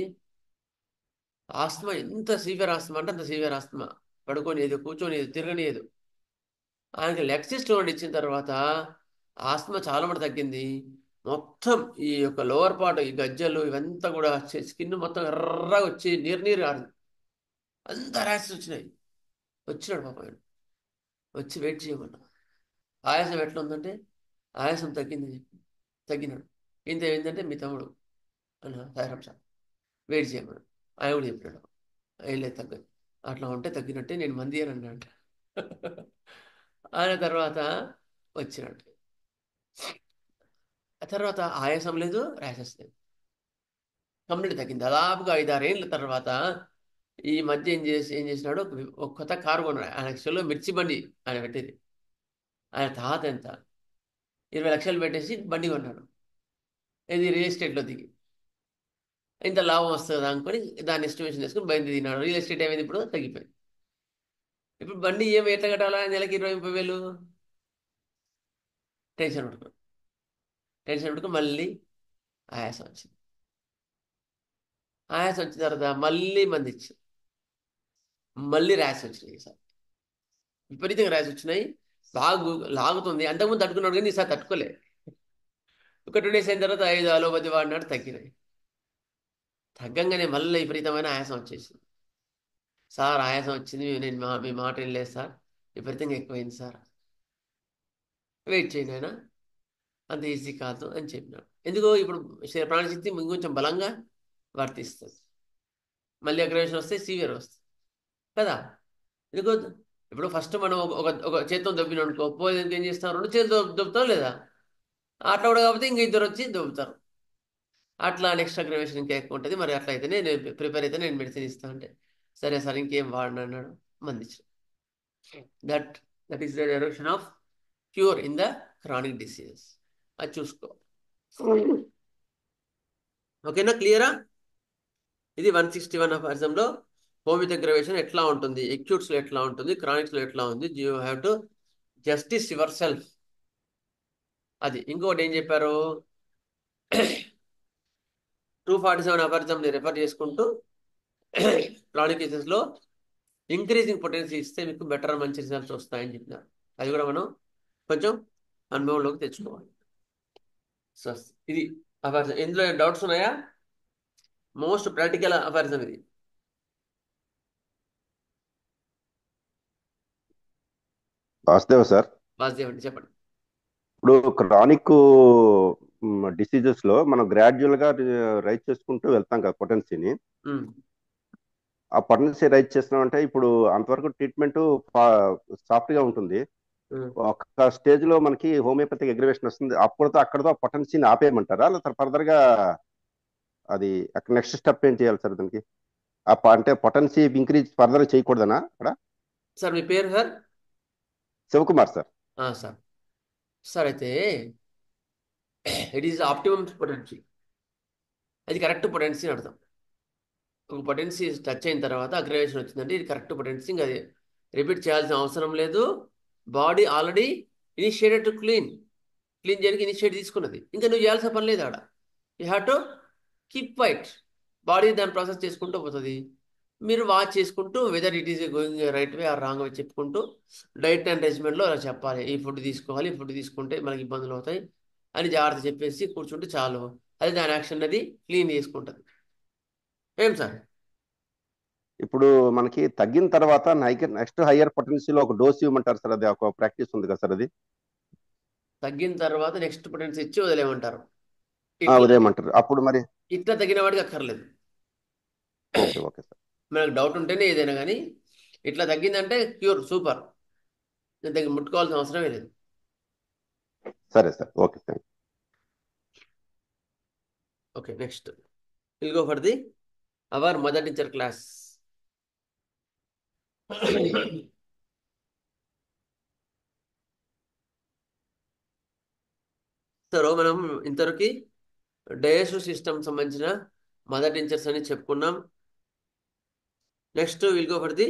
ఆస్తమా ఎంత సివియర్ ఆస్తమా అంటే అంత సివియర్ ఆస్తమా. పడుకోనియదు, కూర్చొనియదు, తిరగనియదు. ఆయనకి లెక్సిస్టోన్ ఇచ్చిన తర్వాత ఆస్తమా చాలా మటు తగ్గింది. మొత్తం ఈ యొక్క లోవర్ పార్ట్, ఈ గజ్జలు ఇవంతా కూడా స్కిన్ మొత్తం ఎర్రగా వచ్చి నీరు ఆడింది. అంత ర్యాషెస్ వచ్చినాయి. వచ్చినాడు పాప ఆయన. వచ్చి వెయిట్ చేయమన్నా. ఆయాసం ఎట్లా ఉందంటే ఆయాసం తగ్గిందని చెప్పి తగ్గినాడు. ఇంత ఏంటంటే మీ తమ్ముడు అన్న సాయిరామ్ సార్ వెయిట్ చేయమన్నాడు. ఆయన కూడా చెప్పినాడు ఏం లేదు తగ్గదు, అట్లా ఉంటే తగ్గినట్టే, నేను మంది అని అన్నాడు. ఆయన తర్వాత వచ్చినాడు. ఆ తర్వాత ఆయాసం లేదు, ర్యాషెస్ లేదు, కంప్లీట్ తగ్గింది. దాదాపుగా 5-6 ఏళ్ళ తర్వాత ఈ మధ్య ఏం చేసినాడు, ఒక కొత్త కారు కొన్నాడు. ఆయన యాక్చువల్గా మిర్చి బండి ఆయన పెట్టేది. ఆయన తాత ఎంత 20 లక్షలు పెట్టేసి బండి కొన్నాడు. ఇది రియల్ ఎస్టేట్లో దిగి ఇంత లాభం వస్తుంది అనుకొని దాన్ని ఎస్టిమేషన్ చేసుకుని బండి తిన్నాడు. రియల్ ఎస్టేట్ ఏమైంది? ఇప్పుడు తగ్గిపోయింది. ఇప్పుడు బండి ఏమి ఎట్లా కట్టాలా? నెలకి 20-30 వేలు టెన్షన్ పడుకుని మళ్ళీ ఆయాసం వచ్చింది. ఆయాసం వచ్చిన తర్వాత మళ్ళీ మంది ఇచ్చి మళ్ళీ ర్యాష్ వచ్చినాయి. ఈసారి విపరీతంగా ర్యాష్ వచ్చినాయి. లాగుతుంది. అంతకుముందు తట్టుకున్నాడు కానీ ఈసారి తట్టుకోలే. ఒక 2 days అయిన తర్వాత 5 అలోపతి వాడినాడు, తగ్గినాయి. తగ్గంగానే మళ్ళీ విపరీతమైన ఆయాసం వచ్చేసింది. సార్ ఆయాసం వచ్చింది, నేను మీ మాట ఏం లేదు సార్, విపరీతంగా ఎక్కువైంది సార్, వెయిట్ చేయండి ఆయన, అంత ఈజీ కాదు అని చెప్పినాడు. ఎందుకో ఇప్పుడు ప్రాణశక్తి ఇంకొంచెం బలంగా వర్తిస్తుంది. మళ్ళీ అగ్రవేషన్ వస్తే సివియర్ వస్తుంది కదా. ఎందుకో ఇప్పుడు ఫస్ట్ మనం ఒక చేత్తో దొబ్బిన అనుకో, పోయేందుకు ఏం చేస్తాం? 2 చేతులు దొబ్బుతాం లేదా? అట్లా కూడా కాకపోతే ఇంక 2 వచ్చి దొబ్బుతారు. అట్లా నెక్స్ట్ అగ్రవేషన్ ఇంకా ఎక్కువ ఉంటుంది. మరి అట్లా అయితేనే నేను ప్రిపేర్ అయితే నేను మెడిసిన్ ఇస్తాను అంటే, సరే సార్ ఇంకేం వాడిన అన్నాడు. మందిచ్చు. That is the direction of cure in the chronic diseases. అది చూసుకో. ఓకేనా? క్లియరా? ఇది 161 అఫారిజంలో హోమియోపతి అగ్రవేషన్ ఎట్లా ఉంటుంది, ఎక్యూట్స్లో ఎట్లా ఉంటుంది, క్రానిక్స్లో ఎట్లా ఉంది. You have to justice your self. అది. ఇంకొకటి ఏం చెప్పారు, 247 అఫారిజంని రెఫర్ చేసుకుంటూ క్రానిక్ కేసెస్లో ఇంక్రీజింగ్ పొటెన్సీ ఇస్తే మీకు బెటర్ మంచి రిజల్ట్స్ వస్తాయని చెప్పినారు. అది కూడా మనం కొంచెం అనుభవంలోకి తెచ్చుకోవాలి. సో ఇది అఫారిజం. ఇందులో డౌట్స్ ఉన్నాయా? మోస్ట్ ప్రాక్టికల్ అఫారిజం ఇది. వాసుదేవ్ సార్, వాసుదేవ్ అండి, చెప్పండి. ఇప్పుడు క్రానిక్ డిసీజెస్ లో మనం గ్రాడ్యువల్ గా రైజ్ చేసుకుంటూ వెళ్తాం కదా పొటెన్సీని. ఆ పొటెన్సీ రైజ్ చేస్తున్నాం అంటే ఇప్పుడు అంతవరకు ట్రీట్మెంట్ సాఫ్ట్ గా ఉంటుంది. ఒక స్టేజ్ లో మనకి హోమియోపతిక్ అగ్రివేషన్ వస్తుంది, అప్పుడుతో అక్కడతో పొటెన్సీని ఆపేయమంటారా, లేదా ఫర్దర్ గా అది అక్కడ నెక్స్ట్ స్టెప్ ఏం చేయాలి సార్ దానికి? అంటే పొటెన్సీ ఇంక్రీజ్ ఫర్దర్ చేయకూడదనా అక్కడ? సార్ మీ పేరు sir? Shivakumar sir. Sir sir అయితే ఇట్ ఈస్ ఆప్టిమమ్ పొటెన్సీ. అది కరెక్ట్ పొటెన్సీ అని అర్థం. ఒక పొటెన్సీ టచ్ అయిన తర్వాత అగ్రవేషన్ వచ్చిందంటే ఇది కరెక్ట్ పొటెన్సీ, ఇంకా అది రిపీట్ చేయాల్సిన అవసరం లేదు. Body already initiated to clean చేయడానికి ఇనిషియేట్ తీసుకున్నది, ఇంకా నువ్వు చేయాల్సిన పని లేదు ఆడ. You have to keep wait. Body దాన్ని ప్రాసెస్ చేసుకుంటూ పోతుంది. మీరు వాచ్ చేసుకుంటూ whether it is going right way or wrong way చెప్పుకుంటూ డైట్ అండ్ రెజిమెంట్లో అలా చెప్పాలి. ఈ ఫుడ్ తీసుకోవాలి, ఈ ఫుడ్ తీసుకుంటే మనకి ఇబ్బందులు అవుతాయి అని జాగ్రత్త చెప్పేసి కూర్చుంటే చాలు. అది దాని యాక్షన్ అది క్లీన్ చేసుకుంటుంది. ఏం సార్? ఇప్పుడు మనకి తగ్గిన తర్వాత నెక్స్ట్ హయ్యర్ పొటెన్షియల్ ఒక డోస్ ఇవ్వమంటారు సార్, అది ఒక ప్రాక్టీస్ ఉంది కదా సార్, అది తగ్గిన తర్వాత నెక్స్ట్ పొటెన్స్ ఇచ్చి వదిలేయమంటారు. ఇట్లా ఉదయమంటారు అప్పుడు మరి. ఇట్లా తగ్గిన వాడికి అక్కర్లేదు. Okay okay sir. మనకు డౌట్ ఉంటేనే ఏదైనా కానీ ఇట్లా తగ్గిందంటే క్యూర్, సూపర్, దగ్గర ముట్టుకోవాల్సిన అవసరమే లేదు. సరే sir, okay thank. Okay, next will go for the our mother teacher class. సరే, మనం ఇంతవరకు డైజెస్టివ్ సిస్టమ్ సంబంధించిన మదర్ టీచర్స్ అని చెప్పుకున్నాం. Next will go for the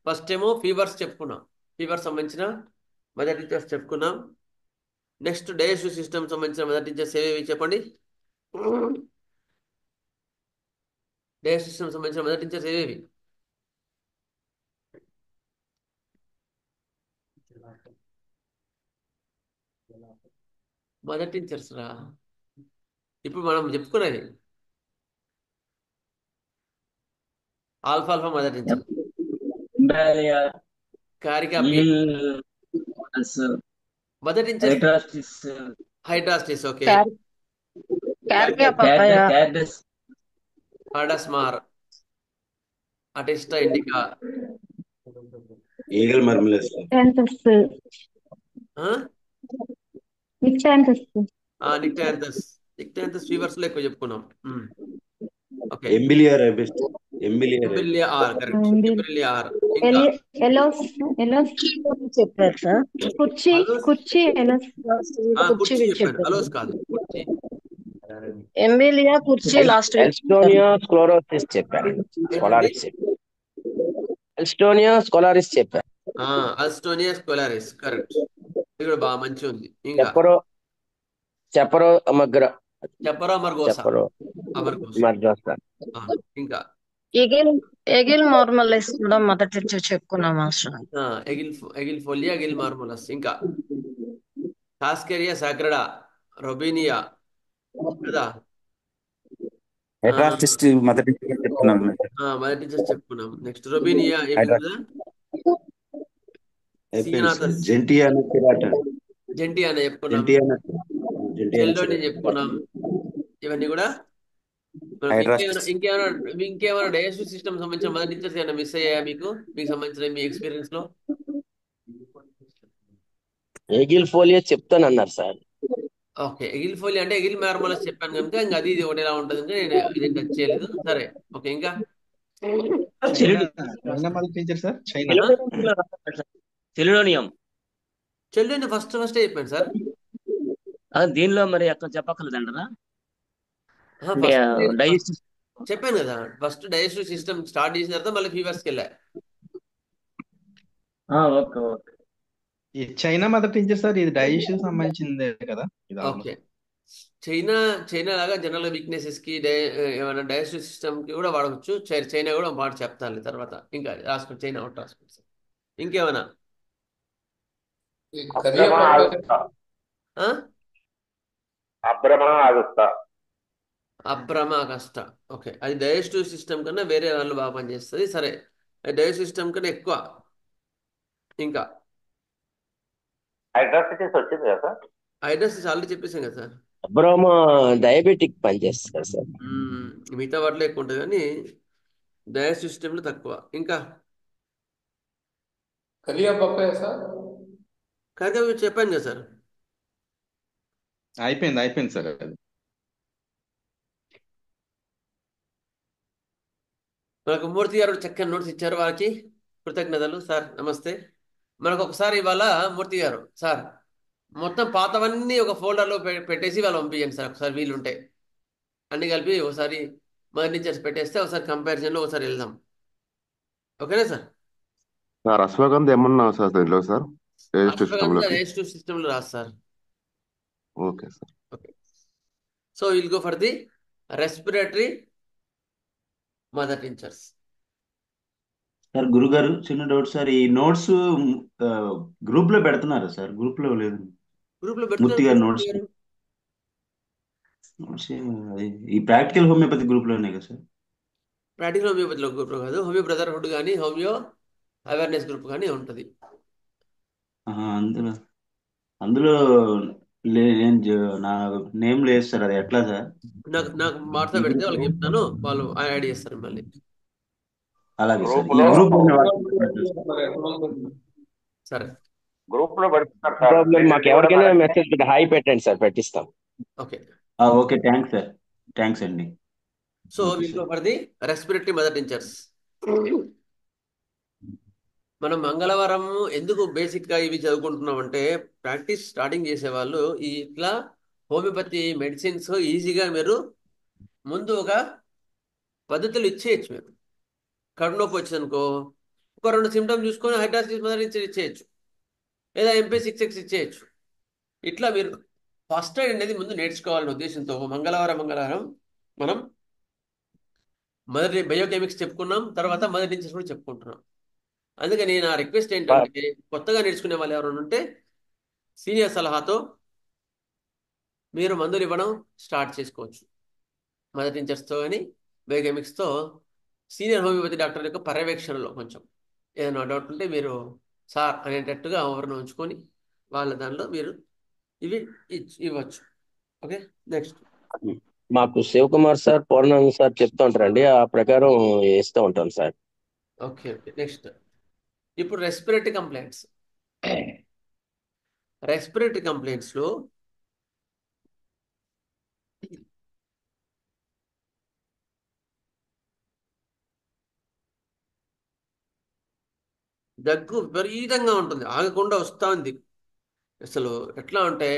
first ఏమో ఫీవర్స్ చెప్పుకున్నాం, ఫీవర్ సంబంధించిన మదర్ టీచర్స్ చెప్పుకున్నాం. నెక్స్ట్ డైజెస్టివ్ సిస్టమ్ సంబంధించిన మదర్ టీచర్స్ ఏవేవి చెప్పండి. డైజెస్టివ్ సిస్టమ్ సంబంధించిన మదర్ టీచర్స్ ఏవేవి? మదర్ టీచర్స్ రా ఇప్పుడు మనం చెప్పుకున్నది ఆల్ఫా ఆల్ఫా మదర్ టీచర్, కారికా mother teacher, హైడ్రాస్టిస్, okay, హార్డస్మార్, Atista indica, Aegle marmelos, Nyctanthes. Nyctanthes fevers లో ఎక్కువ చెప్పుకున్నాం. Okay, Embelia ribes, Embelia Embelia R, correct, Embelia R. ఇంకా చెప్పారు సార్. కుర్చీ కుర్చీ కుర్చీ చెప్పాను, అలోస్ కాదు, కుర్చీ. ఎంబిలియా కుర్చీ లాస్ట్ ఎల్స్టోనియా స్క్లెరోసిస్ చెప్పారు, స్కోలారిస్ చెప్పారు. ఎల్స్టోనియా స్కోలారిస్ చెప్పారు. అల్స్టోనియా స్కోలారిస్, కరెక్ట్, ఇది కూడా బాగా మంచి ఉంది. ఇంకా చెప్పరో మగ్ర, చెప్పరో అమర్గోసా, మర్జోసా. ఇంకా ఎగిల్ మార్మలెస్ కూడా మొదటి నుంచి చెప్పుకున్నాం మాస్టర్. Agile ఫోలియా, agile మార్మోలస్. ఇంకా టాస్కెరియా సాక్రడా, రొబీనియా కదా, హెట్రాస్టిస్ మొదటి చెప్పుకున్నాం. మొదటి నుంచి చెప్పుకున్నాం. నెక్స్ట్ రొబీనియా ఏమి? జెంటియానా పిరాటా, జెంటియానా చెప్పుకున్నాం, చెల్లోని చెప్పుకున్నాం. ఇవన్నీ కూడా ఇంకేమైనా డైజెస్టివ్ సిస్టమ్ సంబంధించిన మదర్ టీచర్స్ ఏమైనా మిస్ అయ్యాయా మీకు సంబంధించిన మీ ఎక్స్పీరియన్స్ లో? Agile ఫోలియా చెప్తానన్నారు sir. ఓకే, ఎగిల్ ఫోలియా అంటే ఎగిల్ మార్మోలస్ చెప్పాను కనుక ఇంకా అది ఒకటి ఎలా ఉంటుంది అంటే నేను ఇది టచ్ చేయలేదు. సరే, ఓకే. ఇంకా చెల్లోని ఫస్ట్ చెప్పాను సార్. దీనిలో మరి అక్కడ చెప్పక్కర్లేదంటారా? చెప్పాను కదా, ఫస్ట్ డైజెస్టివ్ సిస్టమ్ స్టార్ట్ చేసిన తర్వాత మళ్ళీ ఫీవర్స్కి వెళ్ళా. Okay okay. ఈ చైనా మదర్ టీచర్ సార్, ఇది డైజెషన్ సంబంధించిందే కదా? ఓకే, చైనా లాగా జనరల్ వీక్నెసెస్ కి ఏమైనా డైజెస్టివ్ సిస్టమ్ కి కూడా వాడవచ్చు. చైనా కూడా మాట చెప్తాను తర్వాత. ఇంకా రాసుకోండి, చైనా ఒకటి రాసుకోండి సార్. ఇంకేమైనా? అబ్రమ అగస్టా, ఓకే, అది డైజెస్టివ్ సిస్టమ్ కన్నా వేరే వాళ్ళు బాగా పనిచేస్తుంది. సరే, డైజెస్టివ్ సిస్టమ్ కన్నా ఎక్కువ. ఇంకా హైడ్రాసిటిస్ వచ్చింది కదా సార్? హైడ్రాసిస్ ఆల్రెడీ చెప్పేసాం కదా సార్. అబ్రోమా డయాబెటిక్ పనిచేస్తారు సార్. మిగతా వాటిలో ఎక్కువ ఉంటుంది కానీ డైజెస్టివ్ సిస్టంలో తక్కువ. ఇంకా కరియా పప్పాయ సార్, కరిగా చెప్పాను కదా సార్. అయిపోయింది సార్. అది మనకు మూర్తి గారు చక్కని నోట్స్ ఇచ్చారు, వారికి కృతజ్ఞతలు సార్. నమస్తే. మనకు ఒకసారి ఇవాళ మూర్తి గారు సార్ మొత్తం పాతవన్నీ ఒక ఫోల్డర్లో పెట్టేసి వాళ్ళు పంపించండి సార్. ఒకసారి వీలుంటే అన్ని కలిపి ఒకసారి మదర్ టీచర్స్ పెట్టేస్తే ఒకసారి కంపారిజన్లో ఒకసారి వెళ్దాం. ఓకేనా సార్? అశ్వగంధ ఏమన్నా సార్ దీంట్లో సార్? డైజెస్టివ్ సిస్టంలో రాదు sir. Okay sir. Okay, so will go for the respiratory mother teachers. Sir గురుగారు చిన్న డౌట్ సార్, ఈ నోట్స్ గ్రూప్ లో పెడుతున్నారా సార్? గ్రూప్ లో లేదు. గ్రూప్ లో మూర్తి పెడుతున్నారు గారు కదా నోట్స్ గారు. నోట్స్ ఈ ప్రాక్టికల్ హోమియోపతి గ్రూప్ లో ఉన్నాయి కదా సార్? ప్రాక్టికల్ హోమియోపతిలో గ్రూప్ కాదు, హోమియో బ్రదర్హుడ్ కానీ హోమియో అవేర్నెస్ గ్రూప్ కానీ ఉంటుంది. అందులో అందులో నా నేమ్ లేదు సార్, అది ఎట్లా సార్? నాకు నాకు వాట్సాప్ పెడితే వాళ్ళకి చెప్తాను, వాళ్ళు యాడ్ చేస్తారు మళ్ళీ. అలాగే సార్. గ్రూప్ ఈ లో గ్రూప్ సరే, గ్రూప్ లో పెడుతున్నారు సార్. ప్రాబ్లం, మీరు మాకు ఇది కూడా ఎవరికైనా మనకి మెసేజ్ పెట్టి హాయ్ పెట్టండి సార్, పెట్టిస్తాం. Okay. Okay, thanks sir. Thanks అండి. So okay we'll go sir. For the respiratory mother tinctures. మనం మంగళవారం ఎందుకు బేసిక్ గా ఇవి చదువుకుంటున్నాం అంటే, ప్రాక్టీస్ స్టార్టింగ్ చేసే వాళ్ళు ఈ ఇట్లా హోమియోపతి మెడిసిన్స్ ఈజీగా మీరు ముందు ఒక పద్ధతులు ఇచ్చేయచ్చు. మీరు కడుపు నొప్పి వచ్చిందనుకో, ఒక 2 సిమ్టమ్స్ చూసుకొని హైడ్రాసిస్ మదర్ టించర్ ఇచ్చేయచ్చు, లేదా MP66 ఇచ్చేయచ్చు. ఇట్లా మీరు ఫస్ట్ ఎయిడ్ అనేది ముందు నేర్చుకోవాలనే ఉద్దేశంతో మంగళవారం మనం మొదటి బయోకెమిక్స్ చెప్పుకున్నాం, తర్వాత మదర్ టించర్స్ కూడా చెప్పుకుంటున్నాం. అందుకని నా రిక్వెస్ట్ ఏంటంటే, కొత్తగా నేర్చుకునే వాళ్ళు ఎవరైనా ఉంటే సీనియర్ సలహాతో మీరు మందులు ఇవ్వడం స్టార్ట్ చేసుకోవచ్చు. మదర్ టించర్స్తో కానీ బయోకెమిక్స్తో సీనియర్ హోమియోపతి డాక్టర్ యొక్క పర్యవేక్షణలో కొంచెం ఏదైనా డౌట్ ఉంటే మీరు సార్ అనేటట్టుగా ఎవరిని ఉంచుకొని వాళ్ళ దానిలో మీరు ఇవి ఇవ్వచ్చు. Okay, next. మాకు శివకుమార్ సార్, పూర్ణానంద సార్ చెప్తూ ఉంటారండి, ఆ ప్రకారం వేస్తూ ఉంటాం సార్. Okay okay, next. ఇప్పుడు రెస్పిరేటరీ కంప్లైంట్స్. రెస్పిరేటరీ కంప్లైంట్స్లో దగ్గు విపరీతంగా ఉంటుంది, ఆగకుండా వస్తూ ఉంది. అసలు ఎట్లా అంటే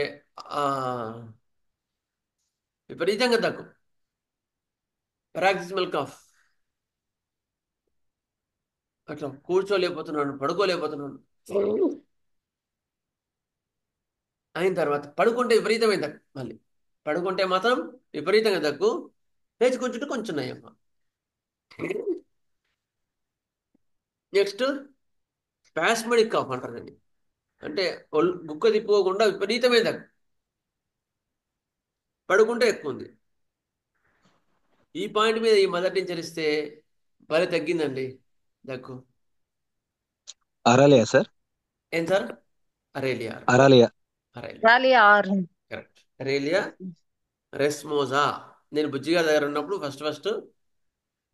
విపరీతంగా దగ్గు, పారాక్సిమల్ కాఫ్, అట్లా కూర్చోలేకపోతున్నాను, పడుకోలేకపోతున్నాను. అయిన తర్వాత పడుకుంటే విపరీతమైన దగ్గు, మళ్ళీ పడుకుంటే మాత్రం విపరీతంగా దగ్గు, లేచి కూర్చుంటే కొంచెం నయమ్మ. నెక్స్ట్ స్పాస్మడిక్ కాఫ్ అంటారండి, అంటే గుక్క తిప్పుకోకుండా విపరీతమైన దగ్గు, పడుకుంటే ఎక్కువ ఉంది. ఈ పాయింట్ మీద ఈ మదర్ టించర్ ఇస్తే భలే తగ్గిందండి దగ్గు. Aralia sir? ఏం sir? Aralia. Aralia. Correct, Aralia racemosa. నేను బుజ్జిగారి దగ్గర ఉన్నప్పుడు ఫస్ట్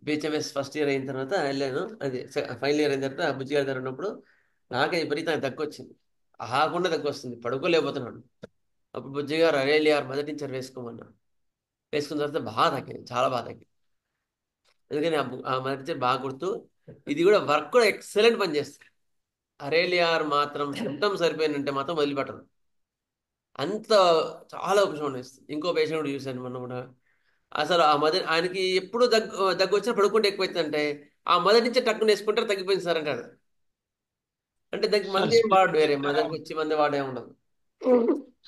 BHMS ఫస్ట్ ఇయర్ అయిన తర్వాత వెళ్ళాను, అది ఫైనల్ ఇయర్ అయిన తర్వాత బుజ్జిగారి దగ్గర ఉన్నప్పుడు నాకే విపరీతంగా దగ్గు వచ్చింది, ఆగకుండా దగ్గు వస్తుంది, పడుకోలేకపోతున్నాను. అప్పుడు బుజ్జిగారు అరేలియా మదర్ టించర్ వేసుకోమన్నా, వేసుకున్న తర్వాత బాగా తగ్గింది, చాలా బాగా తగ్గింది. అందుకని ఆ మదర్ టించర్ బాగా గుర్తు. ఇది కూడా వర్క్ కూడా ఎక్సలెంట్ పని చేస్తుంది. అరేలియార్ మాత్రం సిమ్టమ్స్ సరిపోయినంటే మాత్రం వదిలిపెట్టదు, అంత చాలా ఉపశమనం ఇస్తుంది. ఇంకో పేషెంట్ కూడా చూశాను మొన్న కూడా, అసలు ఆ మదర్ ఆయనకి ఎప్పుడు దగ్గు వచ్చినా పడుకుంటే ఎక్కువైతుందంటే ఆ మదర్ నుంచి టక్కున వేసుకుంటారు, తగ్గిపోయింది సార్ అంటారు. అంటే దానికి మంది ఏం వాడు, వేరే మదర్కి వచ్చి మంది వాడే ఉండదు.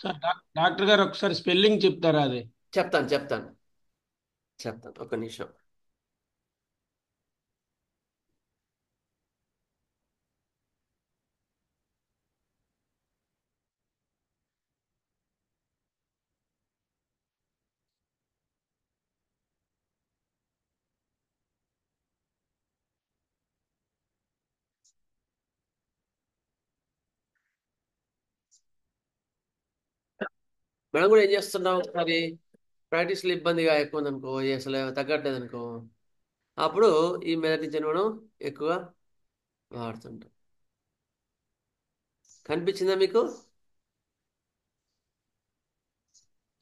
సార్ డాక్టర్ గారు ఒకసారి స్పెల్లింగ్ చెప్తారా? అది చెప్తాను ఒక నిమిషం. మనం కూడా ఏం చేస్తున్నాం, ఒకసారి ప్రాక్టీస్లో ఇబ్బందిగా ఎక్కువ ఉందనుకో, అసలు తగ్గట్లేదు అనుకో, అప్పుడు ఈ మదర్ టించర్ మనం ఎక్కువ వాడుతుంటాం. కనిపించిందా మీకు?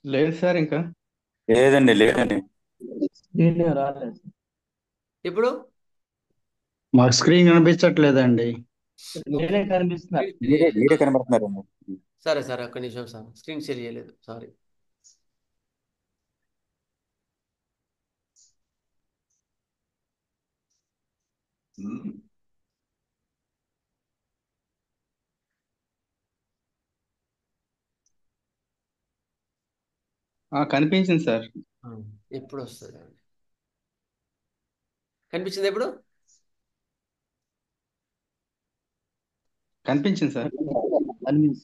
లేదు సార్, ఇంకా లేదండి. రాలేదు. ఇప్పుడు మాకు స్క్రీన్ కనిపించట్లేదండి. మీరే కనిపిస్తున్నారు. మీరే కనబడుతున్నారండి. సరే ఒక్క నిమిషం సార్, స్క్రీన్ షేర్ చేయలేదు, సారీ. కనిపించింది సార్. ఎప్పుడు వస్తుంది? కనిపించింది ఎప్పుడు? కనిపించింది సార్.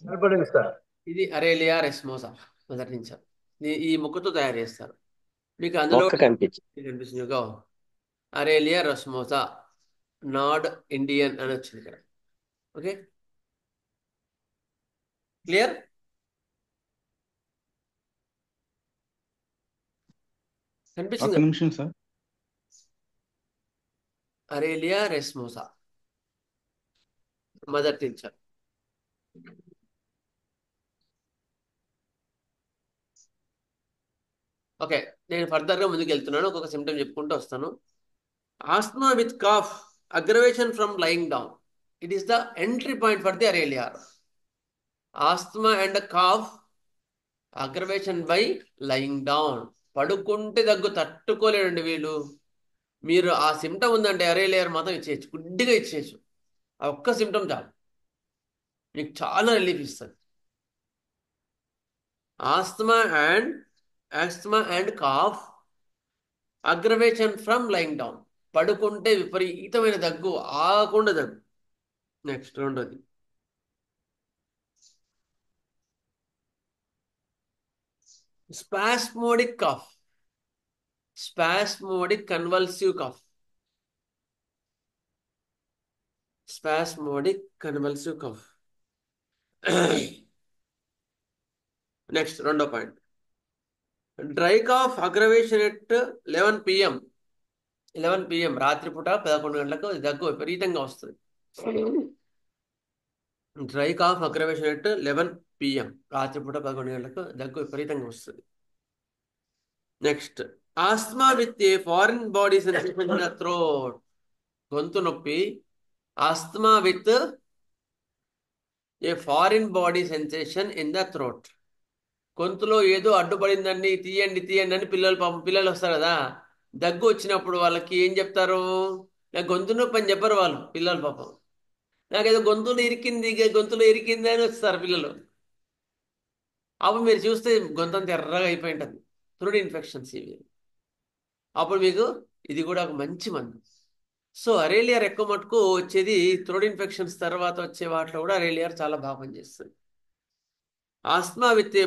కనపడింది సార్. ఇది అరేలియా రెస్మోసా మొదటి నుంచి. ఈ ముక్కతో తయారు చేస్తారు. మీకు అందులో మొక్క కనిపించింది. కనిపిస్తుంది అరేలియా రెస్మోసా నార్డ్ ఇండియన్ అని వచ్చింది ఇక్కడ. Okay, clear? ఒక్క కనిపించింది నిమిషం sir. Aralia racemosa mother tincture. Okay, నేను ఫర్దర్గా ముందుకు వెళ్తున్నాను. ఒక్కొక్క సిమ్టమ్ చెప్పుకుంటూ వస్తాను. Asthma with cough, aggravation from lying down. It is the entry point for the Aralia. Asthma and cough, aggravation by lying down. పడుకుంటే దగ్గు తట్టుకోలేడండి వీళ్ళు. మీరు ఆ సిమ్టమ్ ఉందంటే అరేలియర్ మాత్రం ఇచ్చేయచ్చు, గుడ్డిగా ఇచ్చేయచ్చు. ఆ ఒక్క సిమ్టమ్ చాలు, మీకు చాలా రిలీఫ్ ఇస్తుంది. Asthma and cough, aggravation from lying down. పడుకుంటే విపరీతమైన దగ్గు, ఆగకుండా దగ్గు. నెక్స్ట్ రెండోది spasmodic cough, spasmodic convulsive cough, spasmodic convulsive cough. Next రెండో point, dry cough, aggravation at 11 PM. 11 PM రాత్రిపూట 11 గంటలకు దగ్గు విపరీతంగా వస్తుంది. Dry cough, aggravation at 11 PM రాత్రిపూట 11 గంటలకు దగ్గు విపరీతంగా వస్తుంది. Next asthma with a foreign body sensation in the throat. గొంతు నొప్పి, asthma with a foreign body sensation in the throat. గొంతులో ఏదో అడ్డుపడిందండి, తీయండి తీయండి అని పిల్లలు వస్తారు కదా, దగ్గు వచ్చినప్పుడు వాళ్ళకి ఏం చెప్తారు? నాకు గొంతు నొప్పి అని చెప్పరు వాళ్ళు పిల్లలు. పాపం నాకేదో గొంతులో ఇరికింది అని వస్తారు పిల్లలు. అప్పుడు మీరు చూస్తే గొంతంత ఎర్రగా అయిపోయి ఉంటుంది, థ్రోట్ ఇన్ఫెక్షన్స్ ఇవి. అప్పుడు మీకు ఇది కూడా ఒక మంచి మందు. సో అరేలియర్ ఎక్కువ మటుకు వచ్చేది థ్రోట్ ఇన్ఫెక్షన్స్ తర్వాత వచ్చే వాటిలో కూడా అరేలియర్ చాలా బాగా పనిచేస్తుంది. Asthma with a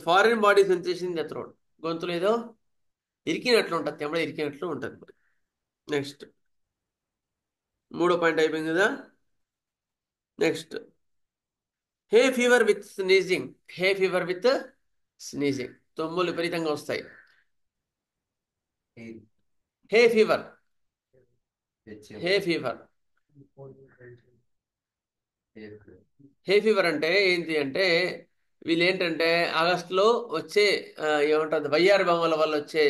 foreign body sensation in the throat. గొంతులో ఏదో ఇరికినట్లు ఉంటుంది, తెమ్మడ ఇరికినట్లు ఉంటుంది. నెక్స్ట్ మూడో పాయింట్ అయిపోయింది కదా. Next hey fever with sneezing. Hay fever with sneezing, తుమ్ములు విపరీతంగా వస్తాయి. హే ఫీవర్, హే ఫీవర్. హే ఫీవర్ అంటే ఏంటి అంటే, వీళ్ళు ఏంటంటే ఆగస్టులో వచ్చే ఏమంటుంది వయ్యారి బొమ్మల వల్ల వచ్చే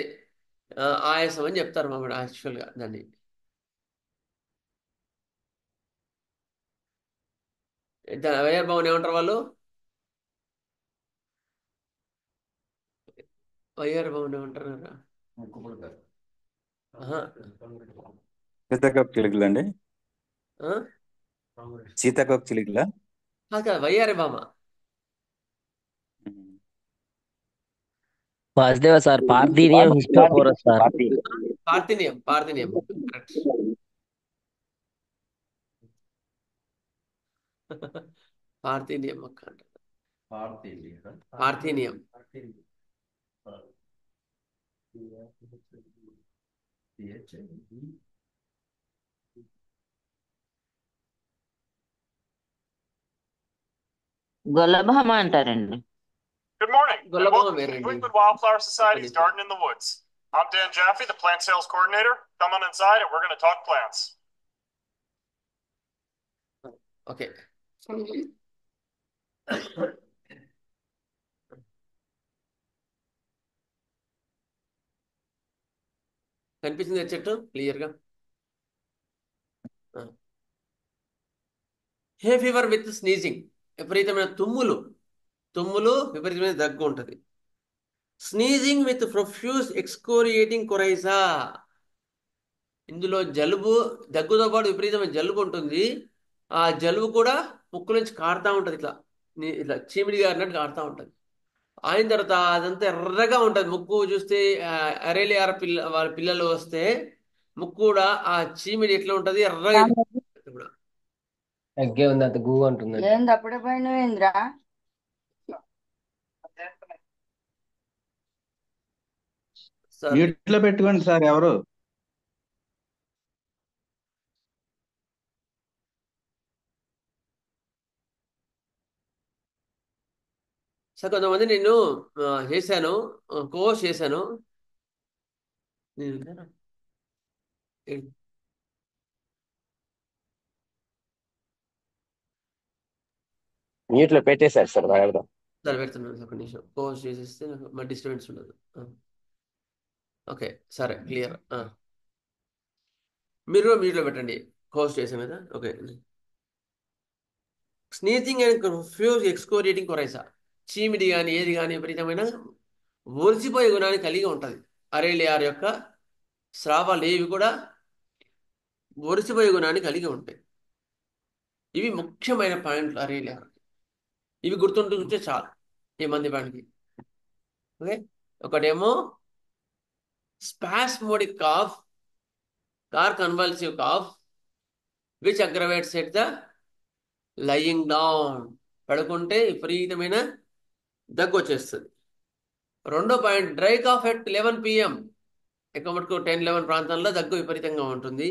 ఆయాసం అని చెప్తారు మామూలు యాక్చువల్గా దాన్ని. వయ్యారి బొమ్మను ఏమంటారు వాళ్ళు? వయ్యారి బొమ్మను ఏమంటారు? సీతాకోక చిలుకలు అండి. సీతాకోక చిలుకలా? కాదు, వయ్యారి బొమ్మ. Vasudeva sir, Parthenium hysterophorus sir. Parthenium correct. Parthenium మొక్క అంట. పార్థినియం. గొల్లభామ అంటారండి. Good morning, and గొల్లభామ welcome to the వేరండి. New England Wildflower Society's Garden in the Woods. I'm Dan Jaffe, the plant sales coordinator. Come on inside and we're going to talk plants. Okay, కనిపిస్తుంది చెట్టు క్లియర్గా. హే fever with sneezing, విపరీతమైన తుమ్ములు విపరీతమైన దగ్గు ఉంటుంది. Sneezing with profuse excoriating coryza. ఇందులో జలుబు, దగ్గుతో పాటు విపరీతమైన జలుబు ఉంటుంది. ఆ జలుబు కూడా ముక్కు నుంచి కారుతూ ఉంటుంది, ఇట్లా చీమిడి గారినట్టు కారుతూ ఉంటుంది. అయిన తర్వాత అదంతా ఎర్రగా ఉంటుంది ముక్కు. చూస్తే అరేలియార్ వాళ్ళ పిల్లలు వస్తే ముక్కు కూడా ఆ చీమిడి ఎట్లా ఉంటుంది, ఎర్రగా కూడా. తగ్గే ఉంది, అంత గూ అంటుందండి. ఏంది అప్పుడే పోయినవేంద్రా? సార్ మ్యూట్ లో పెట్టుకోండి సార్ ఎవరు. సార్ కొంతమంది నేను చేశాను, కోర్స్ చేశాను. మ్యూట్ లో పెట్టేశారు సార్ వాడదాం. సార్ పెడుతున్నాను ఒక నిమిషం. కోర్స్ చేసేస్తే నాకు మా డిస్టర్బెన్స్ ఉండదు. ఓకే సరే క్లియర్. మీరు మీట్లో పెట్టండి కోర్స్ చేసే మీద. ఓకే. స్నీజింగ్ అండ్ ఫ్యూజ్ ఎక్స్కోరియేటింగ్ కొరైసా, చీమిడి కానీ ఏది కానీ విపరీతమైన ఒలిసిపోయే గుణాన్ని కలిగి ఉంటుంది. అరేలియార్ యొక్క స్రావాలు ఏవి కూడా ఒలిసిపోయే గుణాన్ని కలిగి ఉంటాయి. ఇవి ముఖ్యమైన పాయింట్లు అరేలియార్. ఇవి గుర్తుంటుంటే చాలు ఈ మంది పాయింట్కి. ఓకే. ఒకటేమో spasmodic cough or convulsive cough which aggravates at the lying down, పడుకుంటే విపరీతమైన దగ్గు వచ్చేస్తుంది. రెండో point dry cough at 11 PM, ఎక్కువ మటుకు 10-11 ప్రాంతాల్లో దగ్గు విపరీతంగా ఉంటుంది.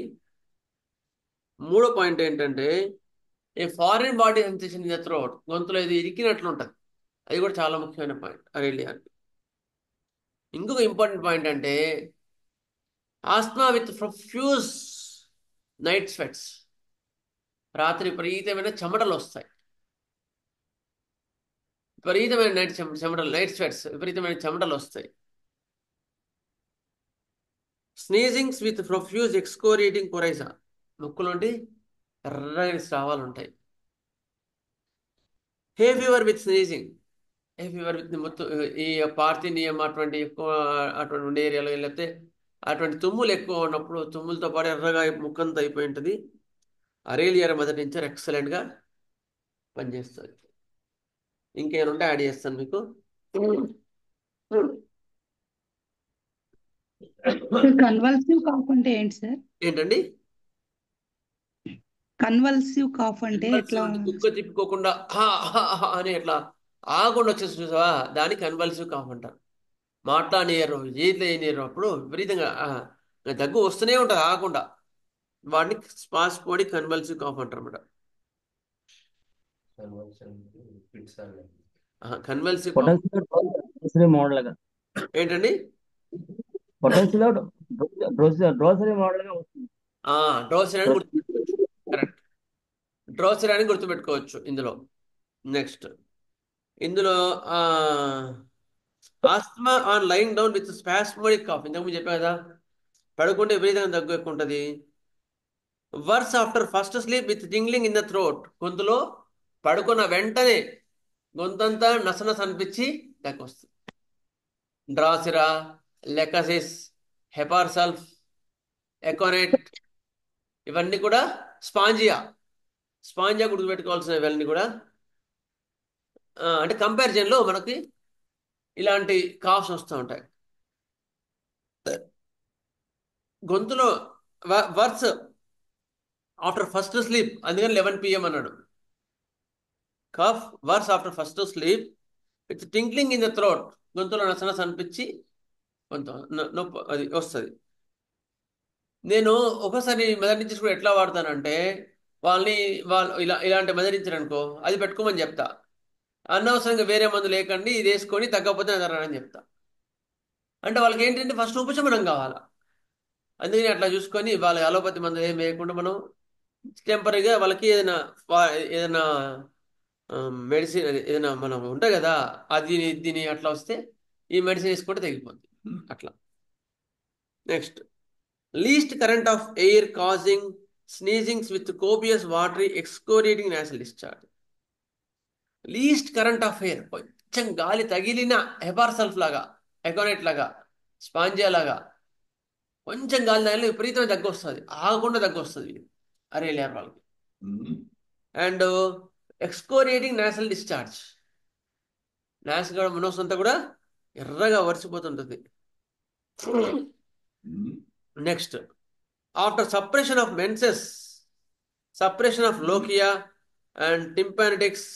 మూడో పాయింట్ ఏంటంటే a foreign body sensation in the throat, గొంతులో ఇది ఇరికినట్లు ఉంటుంది. అది కూడా చాలా ముఖ్యమైన పాయింట్ అరేలియాకి. ఇంకొక ఇంపార్టెంట్ పాయింట్ అంటే asthma with profuse night sweats, రాత్రి విపరీతమైన చెమటలు వస్తాయి. విపరీతమైన నైట్ స్వెట్స్, విపరీతమైన చెమటలు వస్తాయి. Sneezings with profuse excoriating coryza, ముక్కులోంటి ఎర్రని స్రావాలు ఉంటాయి. Hay fever with sneezing, hay fever with మొత్తం ఈ పార్థినియం అటువంటి ఎక్కువ అటువంటి ఉండే ఏరియాలో లేకపోతే అటువంటి తుమ్ములు ఎక్కువ ఉన్నప్పుడు తుమ్ములతో పాటు ఎర్రగా ముక్కంతా అయిపోయి ఉంటుంది. అరేలియర్ మొదటి నుంచి ఎక్సలెంట్గా పనిచేస్తుంది. ఇంకేమైనా యాడ్ చేస్తాను మీకు. కన్వల్సివ్ కాఫ్ అంటే ఏంటి సార్? ఏంటండి కన్వల్సివ్ కాఫ్ అంటే ఎట్లా? కుక్క తిప్పుకోకుండా అని ఎట్లా ఆగకుండా వచ్చేసి చూసావా, దాన్ని కన్వల్సివ్ కాఫ్ అంటారు. మాట్లాడనియరు, ఏది లేనియరు, అప్పుడు విపరీతంగా దగ్గు వస్తూనే ఉంటుంది ఆగకుండా. వాటిని స్పాస్మోడిక్ కన్వల్సివ్ కాఫ్ అంటారు అన్నమాట. కన్వల్సివ్ మోడల్ గా ఏంటండి? డ్రోసరీ మోడల్ గా వస్తుంది. డ్రోసరీ అని గుర్తుపెట్టుకోవచ్చు. కరెక్ట్, డ్రోసరీ అని గుర్తుపెట్టుకోవచ్చు ఇందులో. నెక్స్ట్ ఇందులో asthma on lying down with spasmodic cough, ఇంతకుముందు చెప్పా కదా, పడుకుంటే విపరీతంగా దగ్గు ఎక్కువ ఉంటుంది. Worse after first sleep with tingling in the throat, గొంతులో పడుకున్న వెంటనే గొంతంతా నసనస అనిపించి దగ్గు వస్తుంది. డ్రాసిరా, లెకసిస్, హెపార్సల్ఫ్, ఎకోనెట్, ఇవన్నీ కూడా స్పాంజియా గుర్తుపెట్టుకోవాల్సిన ఇవన్నీ కూడా. అంటే కంపారిజన్లో మనకి ఇలాంటి కాఫ్స్ వస్తూ ఉంటాయి. గొంతులో వర్స్ ఆఫ్టర్ ఫస్ట్ స్లీప్, అందుకని 11 PM అన్నాడు. Cough worse after first sleep with tinkling in the throat, గొంతులో నసనస అనిపించి కొంత నొప్పి అది వస్తుంది. నేను ఒకసారి మెదడించి కూడా ఎట్లా వాడతానంటే, వాళ్ళు ఇలాంటి మెదడించారనుకో, అది పెట్టుకోమని చెప్తా. అనవసరంగా వేరే మందు లేకండి, ఇది వేసుకొని తగ్గకపోతే అని చెప్తా. అంటే వాళ్ళకి ఏంటంటే ఫస్ట్ ఉపశమనం కావాలా, అందుకని అట్లా చూసుకొని వాళ్ళ అలోపతి మందు ఏం వేయకుండా మనం టెంపరీగా వాళ్ళకి ఏదైనా మెడిసిన్ ఏదైనా మనం ఉంటాయి కదా, అది దీని అట్లా వస్తే ఈ మెడిసిన్ వేసుకుంటే తగ్గిపోద్ది అట్లా. Next least current of air causing sneezings with copious watery excoriating nasal discharge. Least current of air, కొంచెం గాలి తగిలిన హెపార్సల్ఫ్ లాగా, ఎకోనెట్ లాగా, స్పాంజియా లాగా కొంచెం గాలి తగిలిన విపరీతమైన దగ్గు వస్తుంది, ఆగకుండా దగ్గు వస్తుంది అరేలియర్ వాళ్ళకి. And excoriating nasal discharge, nasal మనోస్ అంతా కూడా ఎర్రగా వరిసిపోతుంటుంది. Next after suppression of menses, suppression of lochia and tympanitis.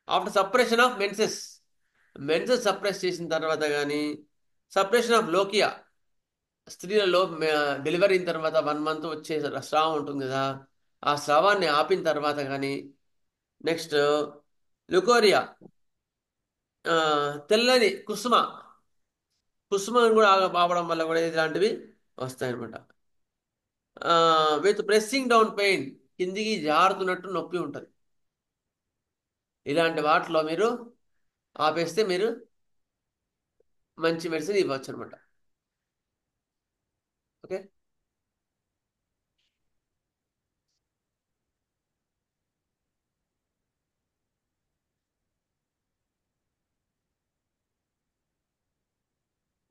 After suppression of menses suppress చేసిన తర్వాత కానీ, సప్రెషన్ ఆఫ్ లోకియా, స్త్రీలలో డెలివరీ అయిన తర్వాత 1 month వచ్చే స్రావం ఉంటుంది కదా, ఆ స్రావాన్ని ఆపిన తర్వాత కానీ, నెక్స్ట్ లుకోరియా, తెల్లని కుసుమ కూడా ఆపడం వల్ల కూడా ఇలాంటివి వస్తాయన్నమాట. విత్ ప్రెస్సింగ్ డౌన్ పెయిన్, కిందికి జారుతున్నట్టు నొప్పి ఉంటుంది. ఇలాంటి వాటిలో మీరు ఆపేస్తే మీరు మంచి మెడిసిన్ ఇవ్వచ్చు అనమాట. ఓకే.